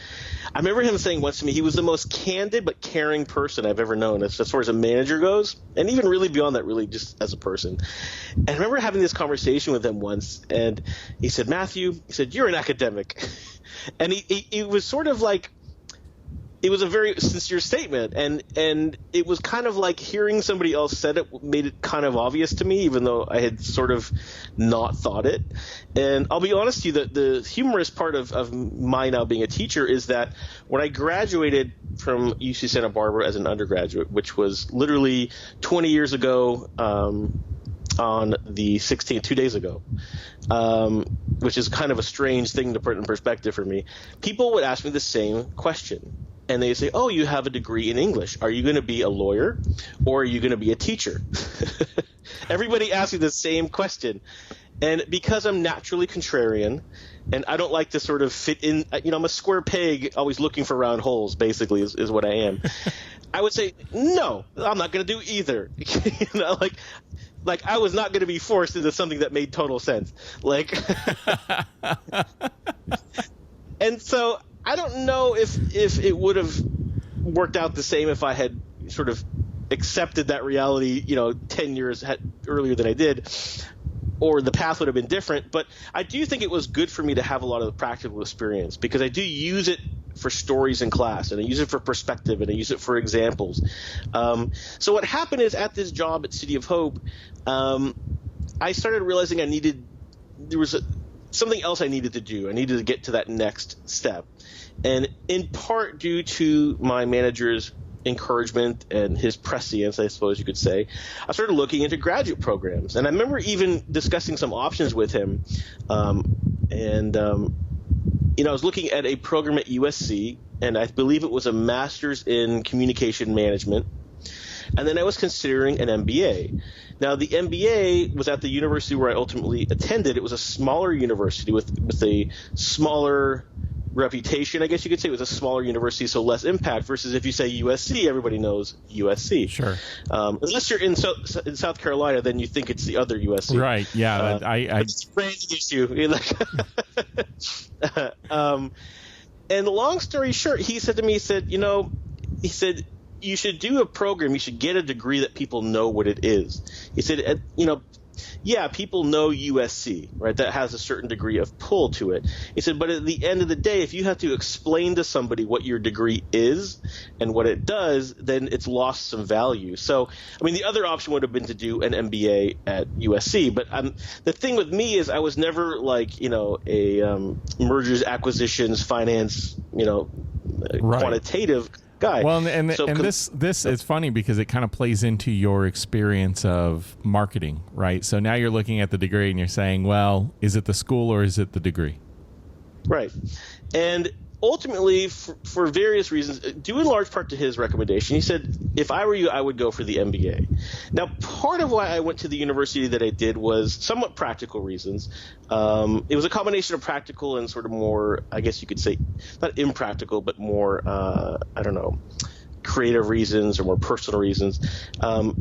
I remember him saying once to me, he was the most candid but caring person I've ever known as far as a manager goes, and even really beyond that, really just as a person. And I remember having this conversation with him once, and he said, Matthew, he said, you're an academic. And he was sort of like, it was a very sincere statement, and it was kind of like hearing somebody else said it made it kind of obvious to me, even though I had sort of not thought it. And I'll be honest with you, the humorous part of my now being a teacher is that when I graduated from UC Santa Barbara as an undergraduate, which was literally 20 years ago, on the 16th, 2 days ago, which is kind of a strange thing to put in perspective for me, people would ask me the same question. And they say, oh, you have a degree in English. Are you going to be a lawyer or are you going to be a teacher? Everybody asks me the same question. And because I'm naturally contrarian and I don't like to sort of fit in, I'm a square peg always looking for round holes, basically, is what I am. I would say, no, I'm not going to do either. Like I was not going to be forced into something that made total sense. And so I don't know if it would have worked out the same if I had sort of accepted that reality, 10 years earlier than I did, or the path would have been different. But I do think it was good for me to have a lot of the practical experience, because I do use it for stories in class, and I use it for perspective, and I use it for examples. So what happened is, at this job at City of Hope, I started realizing there was something else I needed to do. I needed to get to that next step. And in part due to my manager's encouragement and his prescience, I suppose you could say, I started looking into graduate programs. And I remember even discussing some options with him. I was looking at a program at USC, and I believe it was a master's in communication management. And then I was considering an MBA. Now, the MBA was at the university where I ultimately attended. It was a smaller university with a smaller reputation, I guess you could say. It was a smaller university, so less impact, versus if you say USC, everybody knows USC. Sure. Unless you're in South Carolina, then you think it's the other USC. Right, yeah. It's a branding issue. And long story short, he said to me, he said, you should do a program, you should get a degree that people know what it is. He said, yeah, people know USC, right? That has a certain degree of pull to it. He said, but at the end of the day, if you have to explain to somebody what your degree is and what it does, then it's lost some value. So, the other option would have been to do an MBA at USC. But the thing with me is I was never a mergers, acquisitions, finance, quantitative guy. Well, and this is funny because it kind of plays into your experience of marketing, right? So now you're looking at the degree and you're saying, well, is it the school or is it the degree? Right. And ultimately, for various reasons, due in large part to his recommendation, he said, if I were you, I would go for the MBA. Now, part of why I went to the university that I did was somewhat practical reasons. It was a combination of practical and sort of more, I guess you could say, not impractical, but more, creative reasons or more personal reasons. On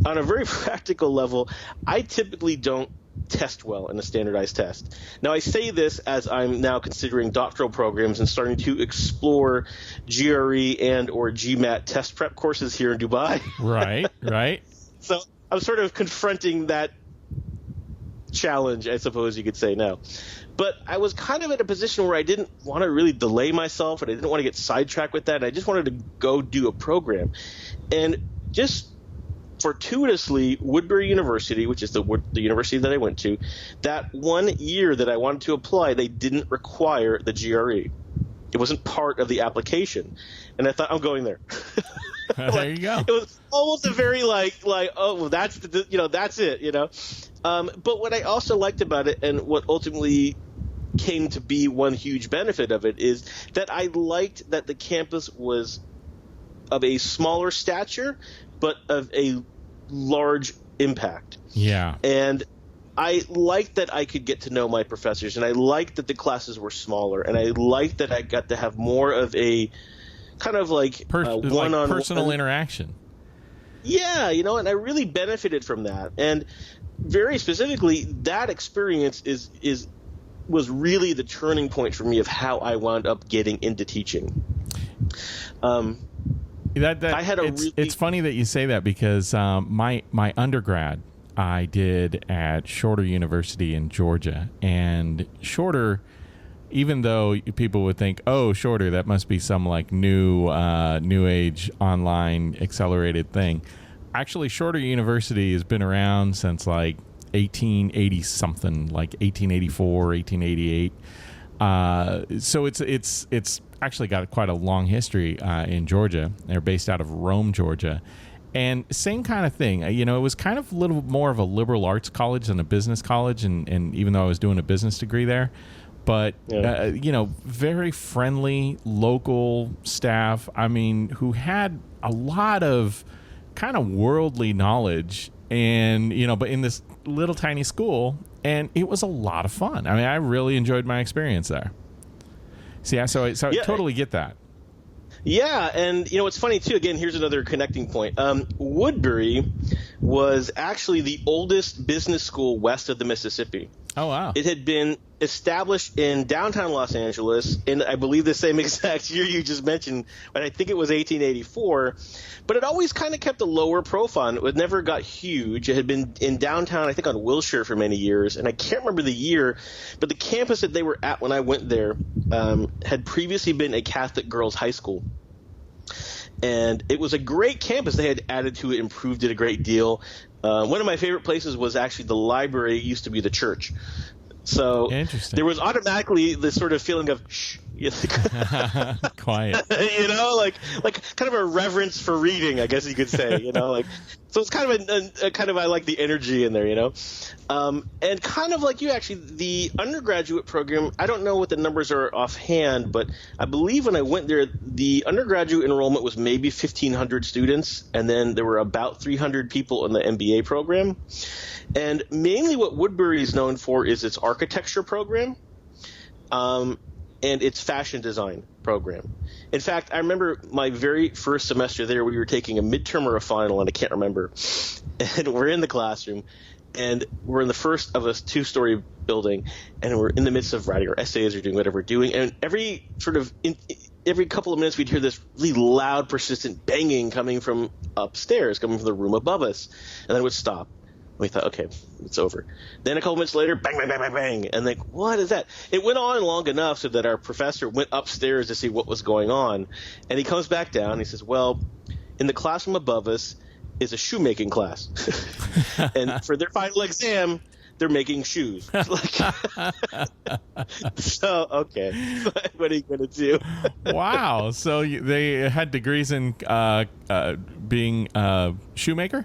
a very practical level, I typically don't test well in a standardized test. Now, I say this as I'm now considering doctoral programs and starting to explore GRE and or GMAT test prep courses here in Dubai. Right. So I'm sort of confronting that challenge, I suppose you could say now. But I was kind of in a position where I didn't want to really delay myself, and I didn't want to get sidetracked with that. And I just wanted to go do a program. And just fortuitously, Woodbury University, which is the university that I went to, that 1 year that I wanted to apply, they didn't require the GRE. It wasn't part of the application. And I thought, I'm going there. There you go. It was almost a very like oh, well, that's that's it, But what I also liked about it, and what ultimately came to be one huge benefit of it, is that I liked that the campus was of a smaller stature, but of a large impact. Yeah. And I liked that I could get to know my professors, and I liked that the classes were smaller, and I liked that I got to have more of a kind of like one-on-one personal interaction. Yeah, and I really benefited from that. And very specifically, that experience was really the turning point for me of how I wound up getting into teaching. It's funny that you say that, because my undergrad I did at Shorter University in Georgia, and Shorter, even though people would think, oh, Shorter, that must be some like new age online accelerated thing. Actually, Shorter University has been around since like 1880 something, like 1884, 1888. So it's actually got quite a long history in Georgia. They're based out of Rome, Georgia. And same kind of thing. It was kind of a little more of a liberal arts college than a business college, and even though I was doing a business degree there. But, very friendly local staff, who had a lot of kind of worldly knowledge, and, but in this little tiny school, and it was a lot of fun. I really enjoyed my experience there. So I totally get that. Yeah, and it's funny too. Again, here's another connecting point. Woodbury was actually the oldest business school west of the Mississippi. Oh, wow. It had been established in downtown Los Angeles in, I believe, the same exact year you just mentioned, but I think it was 1884. But it always kind of kept a lower profile. It never got huge. It had been in downtown, I think, on Wilshire for many years, and I can't remember the year, but the campus that they were at when I went there had previously been a Catholic girls' high school. And it was a great campus. They had added to it, improved it a great deal. One of my favorite places was actually the library. It used to be the church. So there was automatically this sort of feeling of shh, quiet. Like kind of a reverence for reading, I guess you could say. So it's kind of I like the energy in there, and kind of like you, actually, the undergraduate program. I don't know what the numbers are offhand, but I believe when I went there, the undergraduate enrollment was maybe 1,500 students, and then there were about 300 people in the MBA program. And mainly what Woodbury is known for is its architecture program and its fashion design program. In fact, I remember my very first semester there, we were taking a midterm or a final, and I can't remember. And we're in the classroom, and we're in the first of a two-story building, and we're in the midst of writing our essays or doing whatever we're doing. And every couple of minutes, we'd hear this really loud, persistent banging coming from upstairs, coming from the room above us. And then it would stop. We thought, okay, it's over. Then a couple minutes later, bang, bang, bang, bang, bang. And like, what is that? It went on long enough so that our professor went upstairs to see what was going on. And he comes back down. And he says, well, in the classroom above us is a shoemaking class. And for their final exam, they're making shoes. So, okay. What are you going to do? Wow. So they had degrees in being a shoemaker?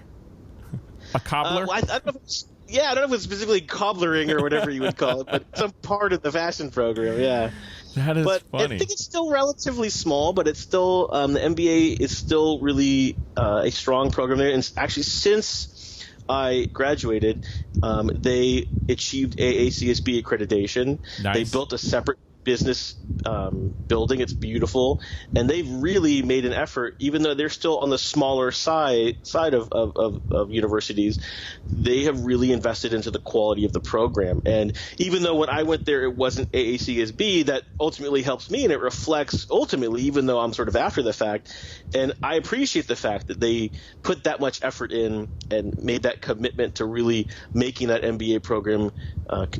A cobbler? I don't know if it's specifically cobblering or whatever you would call it, but some part of the fashion program, yeah. That is funny. I think it's still relatively small, but it's still the MBA is still really a strong program there. And actually, since I graduated, they achieved AACSB accreditation. Nice. They built a separate business building. It's beautiful, and they've really made an effort, even though they're still on the smaller side of universities. They have really invested into the quality of the program, and even though when I went there it wasn't AACSB, that ultimately helps me, and it reflects ultimately, even though I'm sort of after the fact. And I appreciate the fact that they put that much effort in and made that commitment to really making that MBA program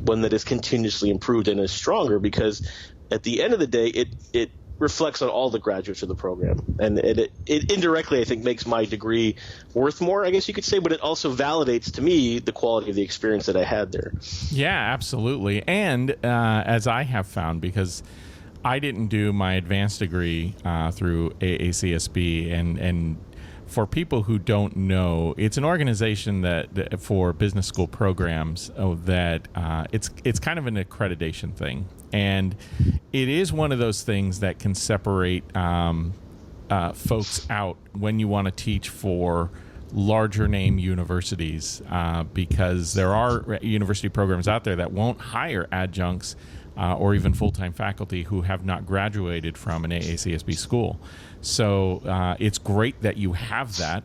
one that is continuously improved and is stronger, because at the end of the day, it reflects on all the graduates of the program. And it indirectly, I think, makes my degree worth more, I guess you could say, but it also validates to me the quality of the experience that I had there. Yeah, absolutely. And as I have found, because I didn't do my advanced degree through AACSB, and for people who don't know, it's an organization that for business school programs that it's kind of an accreditation thing, and it is one of those things that can separate folks out when you want to teach for larger name universities, because there are university programs out there that won't hire adjuncts or even full-time faculty who have not graduated from an AACSB school. So it's great that you have that,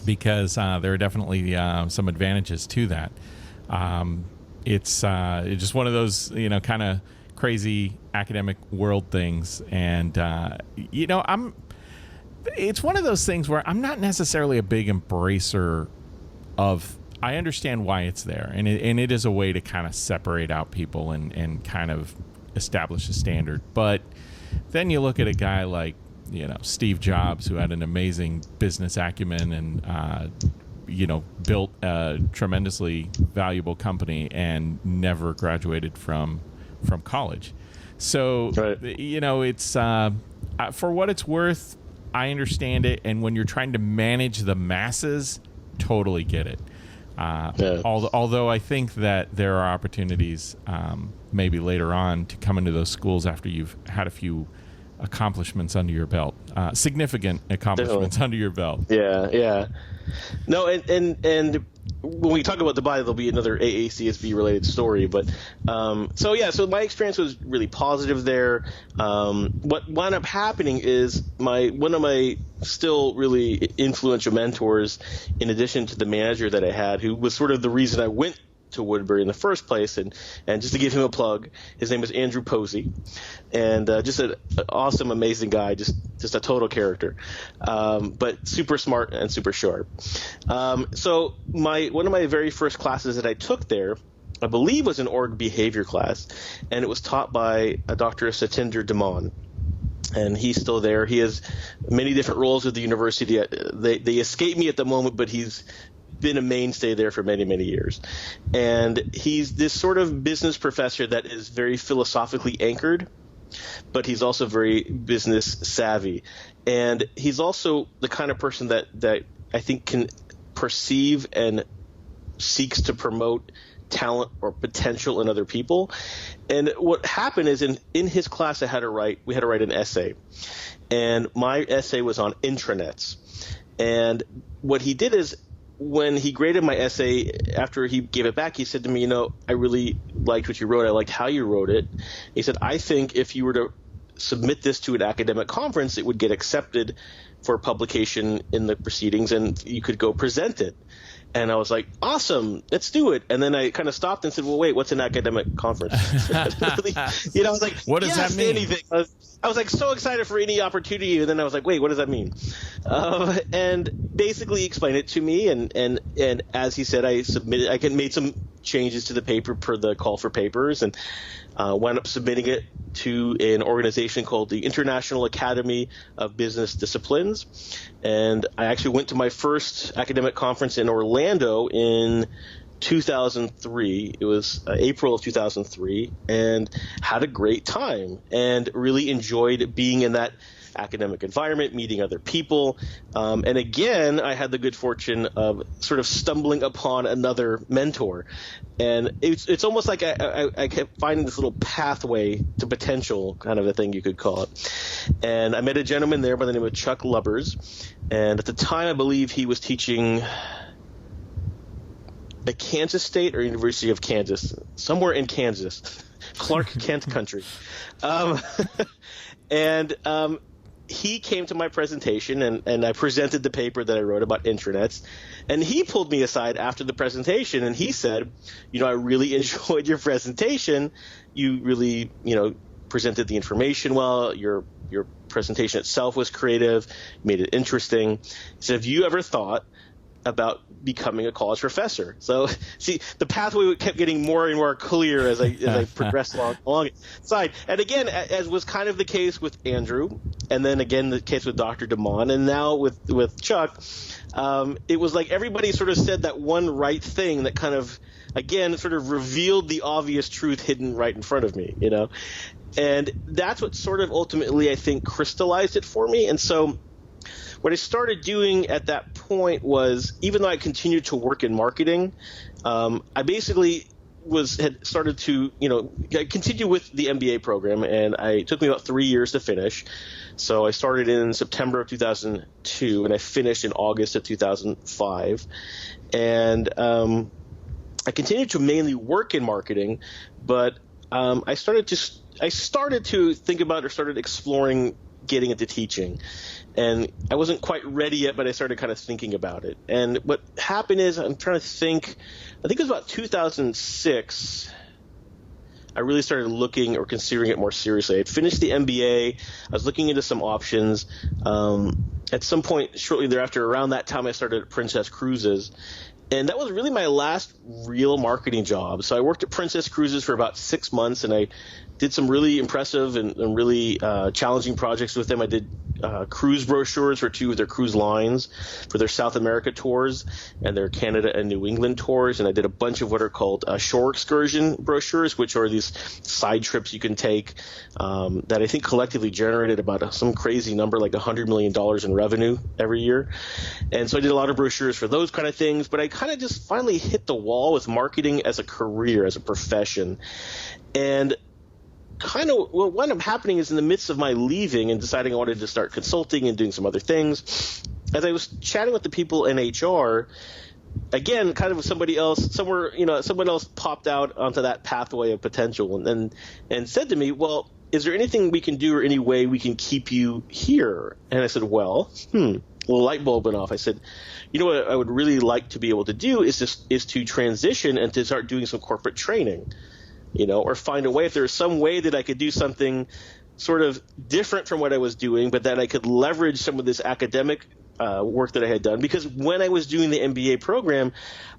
because there are definitely some advantages to that. It's just one of those, kind of crazy academic world things. And, it's one of those things where I'm not necessarily a big embracer of. I understand why it's there, and it is a way to kind of separate out people and kind of establish a standard. But then you look at a guy like, Steve Jobs, who had an amazing business acumen and, built a tremendously valuable company and never graduated from college. So, right. It's for what it's worth, I understand it. And when you're trying to manage the masses, totally get it. Although I think that there are opportunities maybe later on to come into those schools after you've had a few accomplishments under your belt, significant accomplishments Definitely. Under your belt. Yeah. No, and when we talk about Dubai, there'll be another AACSB related story. But so my experience was really positive there. What wound up happening is one of my still really influential mentors, in addition to the manager that I had, who was sort of the reason I went to Woodbury in the first place, and just to give him a plug, his name was Andrew Posey, and just an awesome, amazing guy, just a total character, but super smart and super sharp. So one of my very first classes that I took there, I believe, was an org behavior class, and it was taught by a Dr. Satinder Daman. And he's still there. He has many different roles at the university. They escape me at the moment, but he's been a mainstay there for many, many years. And he's this sort of business professor that is very philosophically anchored, but he's also very business savvy. And he's also the kind of person that I think can perceive and seeks to promote talent or potential in other people. And what happened is in his class we had to write an essay. And my essay was on intranets. And what he did is, when he graded my essay, after he gave it back, he said to me, I really liked what you wrote. I liked how you wrote it. He said, I think if you were to submit this to an academic conference, it would get accepted for publication in the proceedings, and you could go present it. And I was like, awesome, let's do it. And then I kind of stopped and said, well, wait, what's an academic conference? I was like, what does that mean? Anything. I was like so excited for any opportunity. And then I was like, wait, what does that mean? And basically explained it to me. And as he said, I made some changes to the paper per the call for papers, and wound up submitting it to an organization called the International Academy of Business Disciplines. And I actually went to my first academic conference in Orlando in 2003. It was April of 2003, and had a great time and really enjoyed being in that academic environment, meeting other people. And again, I had the good fortune of sort of stumbling upon another mentor. And it's almost like I kept finding this little pathway to potential, kind of a thing you could call it. And I met a gentleman there by the name of Chuck Lubbers. And at the time, I believe he was teaching at Kansas State or University of Kansas, somewhere in Kansas. Clark Kent country. Um, and he came to my presentation, and I presented the paper that I wrote about intranets. And he pulled me aside after the presentation, and he said, I really enjoyed your presentation. You really, presented the information well. Your presentation itself was creative, made it interesting. He said, have you ever thought about becoming a college professor? So see, the pathway kept getting more and more clear as I progressed along it. Side. And again, as was kind of the case with Andrew, and then again the case with Dr. DeMond, and now with Chuck, it was like everybody sort of said that one right thing that kind of, again, sort of revealed the obvious truth hidden right in front of me, And that's what sort of ultimately, I think, crystallized it for me. And so what I started doing at that point was, even though I continued to work in marketing, I basically had started to, continue with the MBA program, and it took me about 3 years to finish. So I started in September of 2002, and I finished in August of 2005. And I continued to mainly work in marketing, but I started to think about, or started exploring getting into teaching. And I wasn't quite ready yet, but I started kind of thinking about it. And what happened is, I'm trying to think, I think it was about 2006, I really started looking or considering it more seriously. I had finished the MBA. I was looking into some options. At some point shortly thereafter, around that time, I started at Princess Cruises. And that was really my last real marketing job. So I worked at Princess Cruises for about 6 months, and I did some really impressive and really challenging projects with them. I did cruise brochures for 2 of their cruise lines for their South America tours and their Canada and New England tours. And I did a bunch of what are called shore excursion brochures, which are these side trips you can take that I think collectively generated about some crazy number, like $100 million in revenue every year. And so I did a lot of brochures for those kind of things. But I kind of just finally hit the wall with marketing as a career, as a profession. And kind of what wound up happening is, in the midst of my leaving and deciding I wanted to start consulting and doing some other things, as I was chatting with the people in HR, again, kind of somebody else, someone else popped out onto that pathway of potential and said to me, well, is there anything we can do or any way we can keep you here? And I said, well, a light bulb went off. I said, what I would really like to be able to do is to transition and to start doing some corporate training. Or find a way, if there was some way that I could do something sort of different from what I was doing, but that I could leverage some of this academic work that I had done. Because when I was doing the MBA program,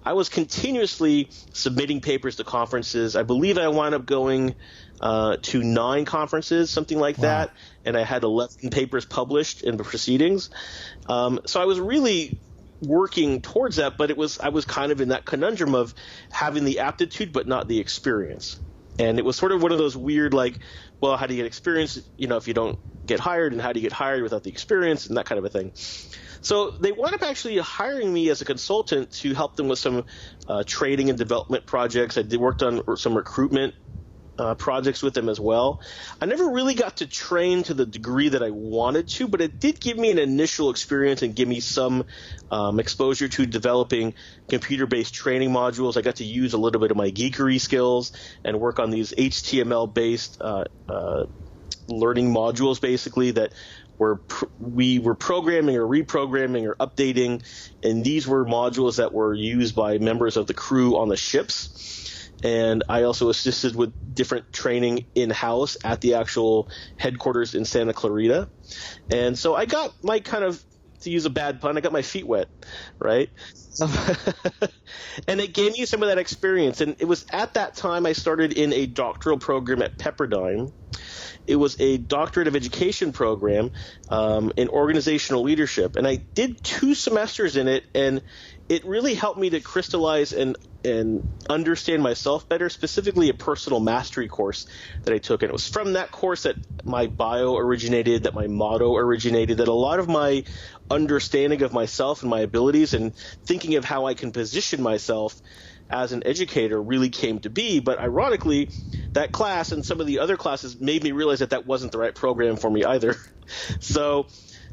I was continuously submitting papers to conferences. I believe I wound up going to 9 conferences, something like that, and I had 11 papers published in the proceedings. So I was really working towards that, but I was kind of in that conundrum of having the aptitude but not the experience. And it was sort of one of those weird, like, well, how do you get experience, if you don't get hired, and how do you get hired without the experience, and that kind of a thing. So they wound up actually hiring me as a consultant to help them with some training and development projects. I worked on some recruitment projects with them as well. I never really got to train to the degree that I wanted to, but it did give me an initial experience and give me some exposure to developing computer-based training modules. I got to use a little bit of my geekery skills and work on these HTML-based learning modules, basically, that we were programming or reprogramming or updating, and these were modules that were used by members of the crew on the ships. And I also assisted with different training in-house at the actual headquarters in Santa Clarita. And so I got my kind of, to use a bad pun, I got my feet wet, right? And it gave me some of that experience. And it was at that time I started in a doctoral program at Pepperdine. It was a doctorate of education program in organizational leadership. And I did 2 semesters in it, and it really helped me to crystallize and understand myself better, specifically a personal mastery course that I took. And it was from that course that my bio originated, that my motto originated, that a lot of my understanding of myself and my abilities and thinking of how I can position myself as an educator really came to be. But ironically, that class and some of the other classes made me realize that wasn't the right program for me either. So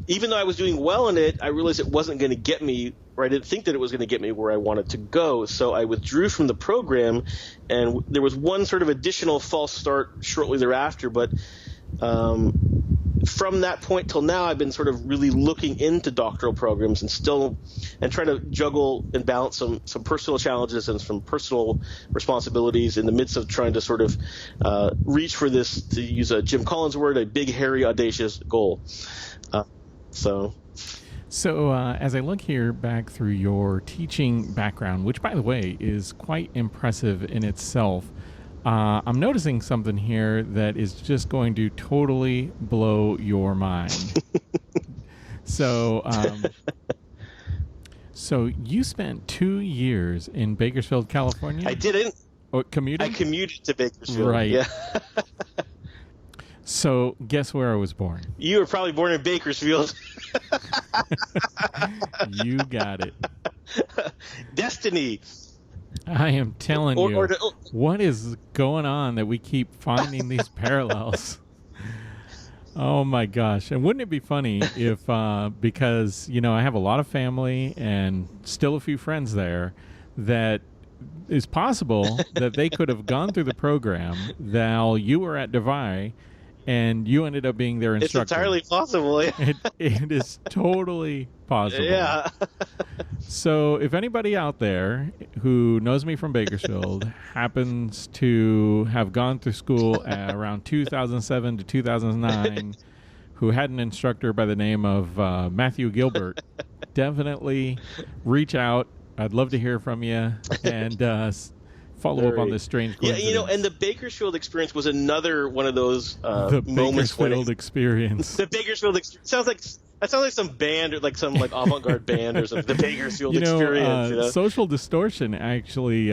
even though I was doing well in it, I realized it wasn't going to get me or I didn't think that it was going to get me where I wanted to go. So I withdrew from the program, and there was one sort of additional false start shortly thereafter. But from that point till now, I've been sort of really looking into doctoral programs and trying to juggle and balance some personal challenges and some personal responsibilities in the midst of trying to sort of reach for this, to use a Jim Collins word, a big, hairy, audacious goal. So as I look here back through your teaching background, which, by the way, is quite impressive in itself, I'm noticing something here that is just going to totally blow your mind. So you spent 2 years in Bakersfield, California? I didn't. Oh, commuting? I commuted to Bakersfield. Right. Yeah. So guess where I was born? You were probably born in Bakersfield. You got it. Destiny. I am telling you, what is going on that we keep finding these parallels? Oh my gosh. And wouldn't it be funny if, because, I have a lot of family and still a few friends there, that is possible that they could have gone through the program while you were at Devy, and you ended up being their instructor. It's entirely possible. Yeah. It is totally possible. Yeah. So if anybody out there who knows me from Bakersfield happens to have gone through school at around 2007 to 2009, who had an instructor by the name of Matthew Gilbert, definitely reach out. I'd love to hear from you and follow up on this strange coincidence. Yeah, and the Bakersfield experience was another one of those the moments. Bakersfield experience. The Bakersfield experience sounds like some band or like some like avant-garde band or something. The Bakersfield experience. Social Distortion actually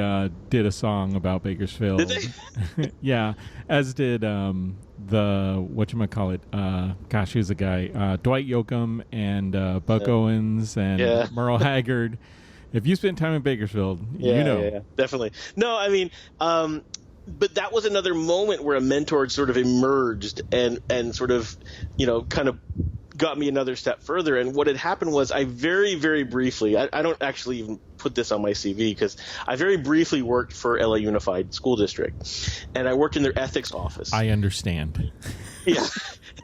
did a song about Bakersfield. Did they? Yeah, as did the whatchamacallit, gosh, who's the guy? Dwight Yoakam and Buck Owens and Merle Haggard. If you spend time in Bakersfield, you know. Yeah, definitely. No, I mean, but that was another moment where a mentor sort of emerged and sort of, kind of got me another step further. And what had happened was I very, very briefly, I don't actually even put this on my CV because I very briefly worked for LA Unified School District, and I worked in their ethics office. I understand. Yeah.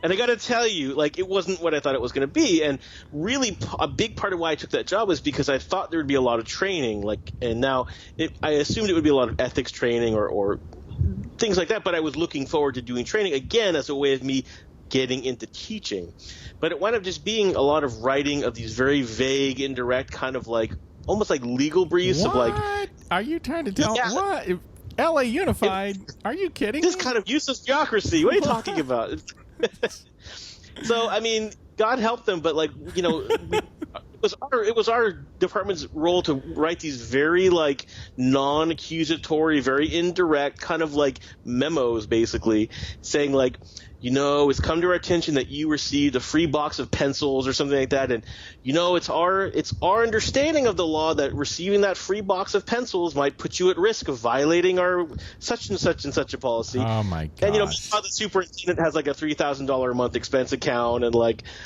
And I got to tell you, it wasn't what I thought it was going to be. And really, a big part of why I took that job was because I thought there would be a lot of training. And now I assumed it would be a lot of ethics training or things like that. But I was looking forward to doing training, again, as a way of me getting into teaching. But it wound up just being a lot of writing of these very vague, indirect, kind of almost like legal briefs of Are you trying to tell what? LA Unified? Are you kidding? This kind of useless bureaucracy. What are you talking about? So, I mean, God help them, but it was our department's role to write these very non-accusatory, very indirect kind of memos, basically saying it's come to our attention that you received a free box of pencils or something like that, and it's our understanding of the law that receiving that free box of pencils might put you at risk of violating our such and such a policy. Oh my god! And meanwhile, the superintendent has a $3,000 a month expense account, and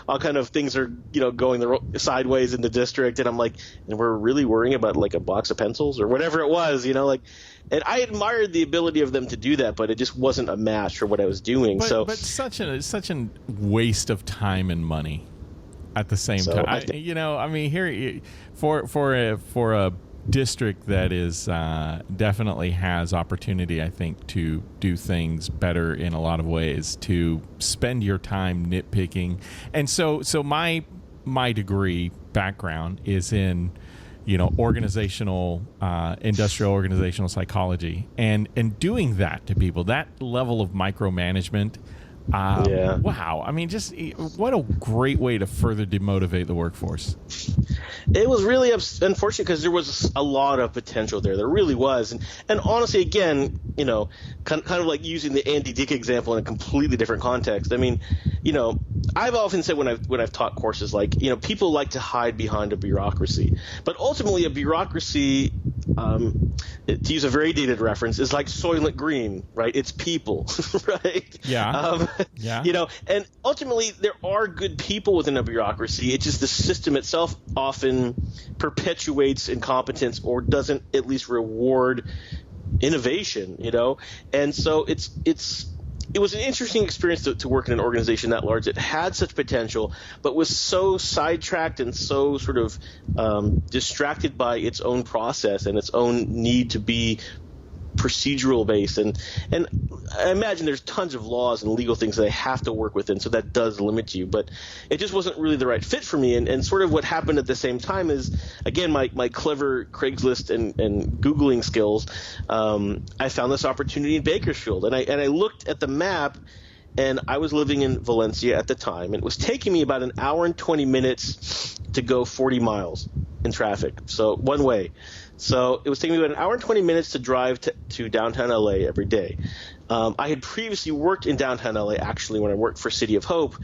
all kind of things are going sideways in the district, and I'm and we're really worrying about a box of pencils or whatever it was, And I admired the ability of them to do that, but it just wasn't a match for what I was doing. But such a waste of time and money at the same time. Here for a district that is definitely has opportunity, I think, to do things better in a lot of ways, to spend your time nitpicking. And so my degree background is in organizational, industrial organizational psychology, and doing that to people, that level of micromanagement. Wow. I mean, just what a great way to further demotivate the workforce. It was really unfortunate because there was a lot of potential there. There really was. And honestly, again, kind of like using the Andy Dick example in a completely different context. I mean, I've often said when I've taught courses, like, people like to hide behind a bureaucracy, but ultimately a bureaucracy, to use a very dated reference, is like Soylent Green, right? It's people, right? Yeah. And ultimately there are good people within a bureaucracy. It's just the system itself often perpetuates incompetence or doesn't at least reward innovation, and so it was an interesting experience to work in an organization that large that had such potential, but was so sidetracked and so sort of distracted by its own process and its own need to be procedural based. And I imagine there's tons of laws and legal things that I have to work within, so that does limit you. But it just wasn't really the right fit for me. And sort of what happened at the same time is, again, my clever Craigslist and Googling skills, I found this opportunity in Bakersfield. And I looked at the map, and I was living in Valencia at the time, and it was taking me about an hour and 20 minutes to go 40 miles in traffic, so one way. So it was taking me about an hour and 20 minutes to drive to downtown LA every day. I had previously worked in downtown LA, actually, when I worked for City of Hope.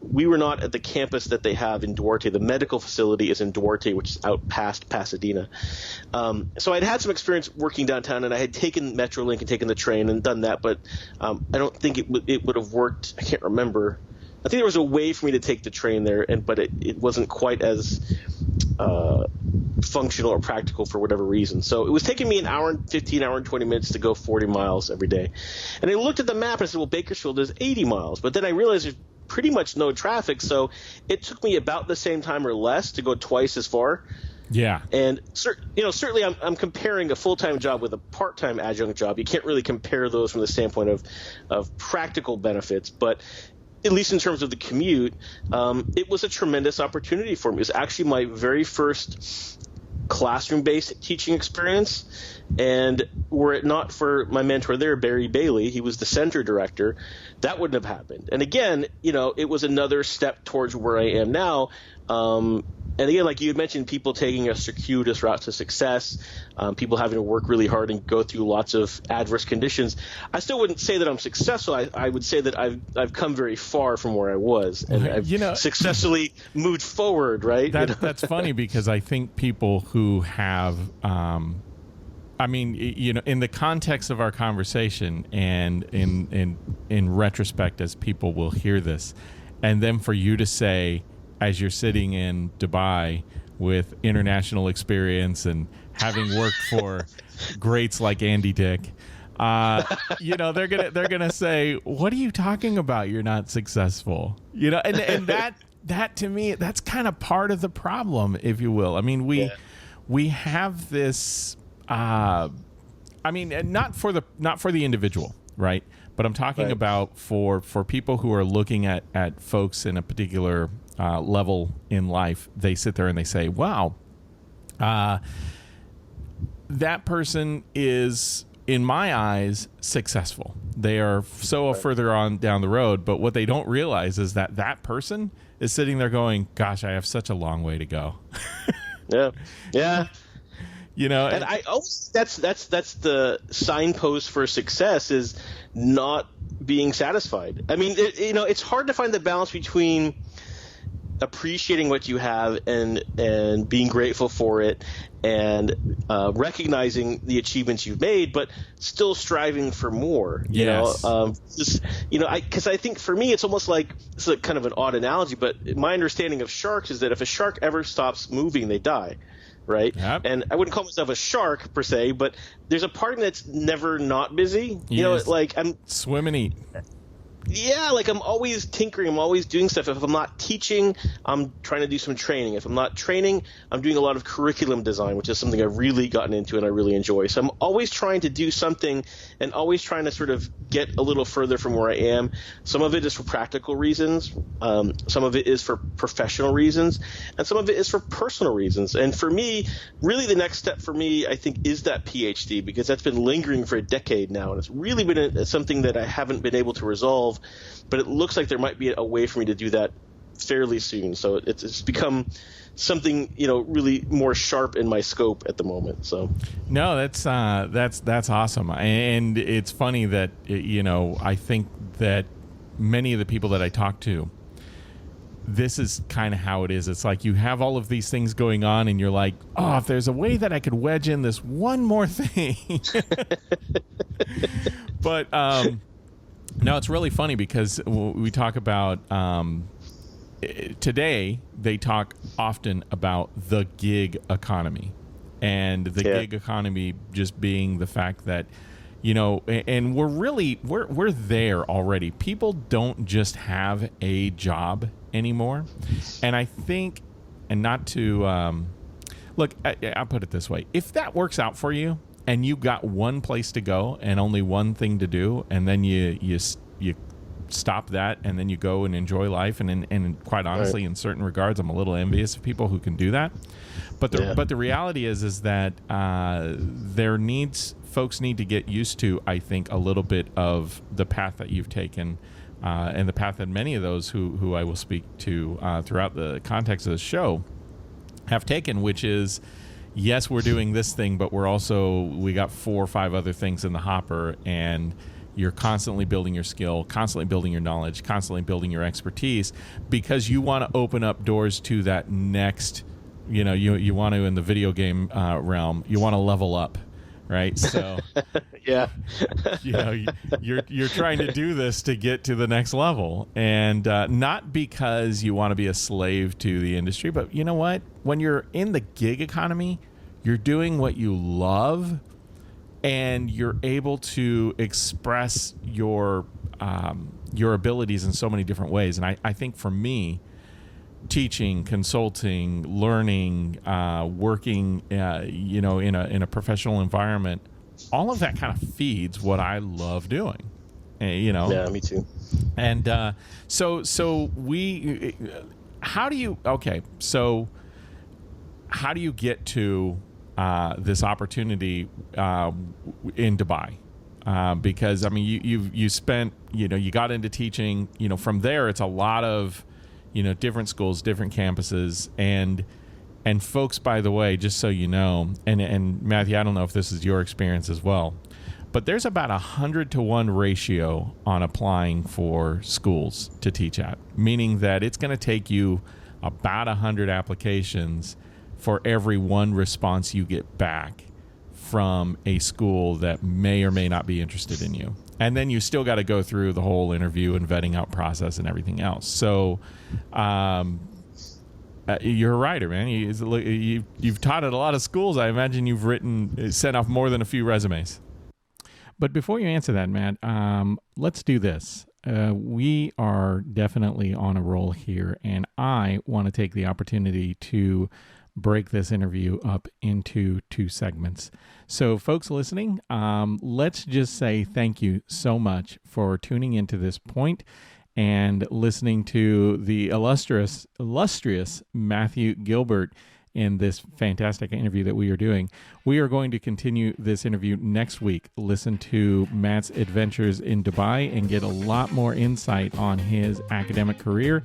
We were not at the campus that they have in Duarte. The medical facility is in Duarte, which is out past Pasadena. So I'd had some experience working downtown, and I had taken Metrolink and taken the train and done that, but I don't think it would have worked. I can't remember. I think there was a way for me to take the train there, but it wasn't quite as functional or practical for whatever reason. So it was taking me an hour and 20 minutes to go 40 miles every day. And I looked at the map and I said, well, Bakersfield is 80 miles. But then I realized there's pretty much no traffic, so it took me about the same time or less to go twice as far. Yeah. And certainly I'm comparing a full-time job with a part-time adjunct job. You can't really compare those from the standpoint of practical benefits, but at least in terms of the commute, it was a tremendous opportunity for me. It was actually my very first classroom-based teaching experience, and were it not for my mentor there, Barry Bailey, he was the center director, that wouldn't have happened. And again, it was another step towards where I am now. And again, like you had mentioned, people taking a circuitous route to success, people having to work really hard and go through lots of adverse conditions. I still wouldn't say that I'm successful. I would say that I've come very far from where I was, and I've successfully moved forward. Right? That's funny, because I think people who have, in the context of our conversation, and in retrospect, as people will hear this, and then for you to say, as you're sitting in Dubai with international experience and having worked for greats like Andy Dick, they're gonna say, "What are you talking about? You're not successful." And that to me, that's kind of part of the problem, if you will. I mean, we have this. Not for the individual, right? But I'm talking about for people who are looking at folks in a particular level in life. They sit there and they say, wow, that person is, in my eyes, successful. They are so further on down the road, but what they don't realize is that person is sitting there going, gosh, I have such a long way to go. Yeah. And I always that's the signpost for success, is not being satisfied. I mean, it's hard to find the balance between appreciating what you have and being grateful for it, and recognizing the achievements you've made, but still striving for more. Yes. Because I think for me, it's almost like, it's like kind of an odd analogy, but my understanding of sharks is that if a shark ever stops moving, they die. Right. Yep. And I wouldn't call myself a shark per se, but there's a part of me that's never not busy. Like I'm swim and eat. Yeah, like I'm always tinkering. I'm always doing stuff. If I'm not teaching, I'm trying to do some training. If I'm not training, I'm doing a lot of curriculum design, which is something I've really gotten into and I really enjoy. So I'm always trying to do something and always trying to sort of get a little further from where I am. Some of it is for practical reasons. Some of it is for professional reasons. And some of it is for personal reasons. And for me, really the next step for me, I think, is that PhD, because that's been lingering for a decade now. And it's really been something that I haven't been able to resolve. But it looks like there might be a way for me to do that fairly soon. So it's become something, really more sharp in my scope at the moment. So no, that's awesome. And it's funny that, I think that many of the people that I talk to, this is kind of how it is. It's like you have all of these things going on and you're like, oh, if there's a way that I could wedge in this one more thing. But no, it's really funny because we talk about today, they talk often about the gig economy, and the gig economy just being the fact that, you know, and we're there already. People don't just have a job anymore. And I think, and not to, look, I'll put it this way. If that works out for you and you got one place to go and only one thing to do, and then you stop that and then you go and enjoy life, and quite honestly, in certain regards, I'm a little envious of people who can do that. But the reality is that folks need to get used to, I think, a little bit of the path that you've taken, and the path that many of those who I will speak to throughout the context of the show have taken, which is, yes, we're doing this thing, but we got 4 or 5 other things in the hopper, and you're constantly building your skill, constantly building your knowledge, constantly building your expertise, because you want to open up doors to that next, you know, you want to, in the video game realm, you want to level up, right? So yeah, you know, you're trying to do this to get to the next level, and not because you want to be a slave to the industry, but you know what? When you're in the gig economy, you're doing what you love, and you're able to express your abilities in so many different ways. And I think for me, teaching, consulting, learning, working, you know, in a professional environment, all of that kind of feeds what I love doing. You know. Yeah, me too. And so how do you get to this opportunity in Dubai? Because I mean, you spent, you know, you got into teaching, you know, from there it's a lot of, you know, different schools, different campuses, and folks, by the way, just so you know, and Matthew, I don't know if this is your experience as well, but there's about 100-to-1 ratio on applying for schools to teach at, meaning that it's going to take you about 100 applications for every one response you get back from a school that may or may not be interested in you. And then you still got to go through the whole interview and vetting out process and everything else. So you're a writer, man. You've taught at a lot of schools. I imagine you've sent off more than a few resumes. But before you answer that, Matt, let's do this. We are definitely on a roll here, and I want to take the opportunity to break this interview up into 2 segments. So folks listening, let's just say thank you so much for tuning into this point and listening to the illustrious Matthew Gilbert in this fantastic interview that we are doing. We are going to continue this interview next week. Listen to Matt's adventures in Dubai and get a lot more insight on his academic career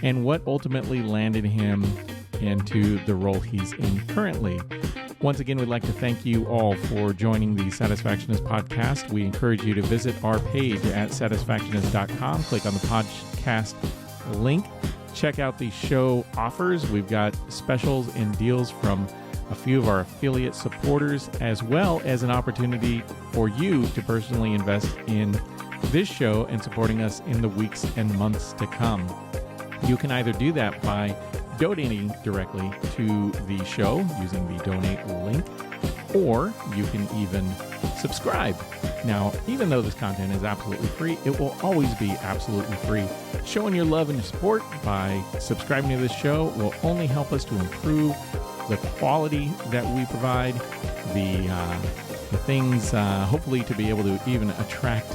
and what ultimately landed him into the role he's in currently. Once again, we'd like to thank you all for joining the Satisfactionist podcast. We encourage you to visit our page at satisfactionist.com. Click on the podcast link. Check out the show offers. We've got specials and deals from a few of our affiliate supporters, as well as an opportunity for you to personally invest in this show and supporting us in the weeks and months to come. You can either do that by donating directly to the show using the donate link, or you can even subscribe. Now, even though this content is absolutely free, it will always be absolutely free. Showing your love and your support by subscribing to this show will only help us to improve the quality that we provide, the things, hopefully to be able to even attract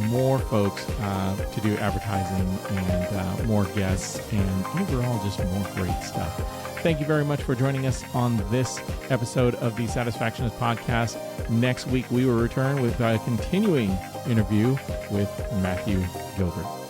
more folks to do advertising and more guests and overall just more great stuff. Thank you very much for joining us on this episode of the Satisfactionist podcast. Next week, we will return with a continuing interview with Matthew Gilbert.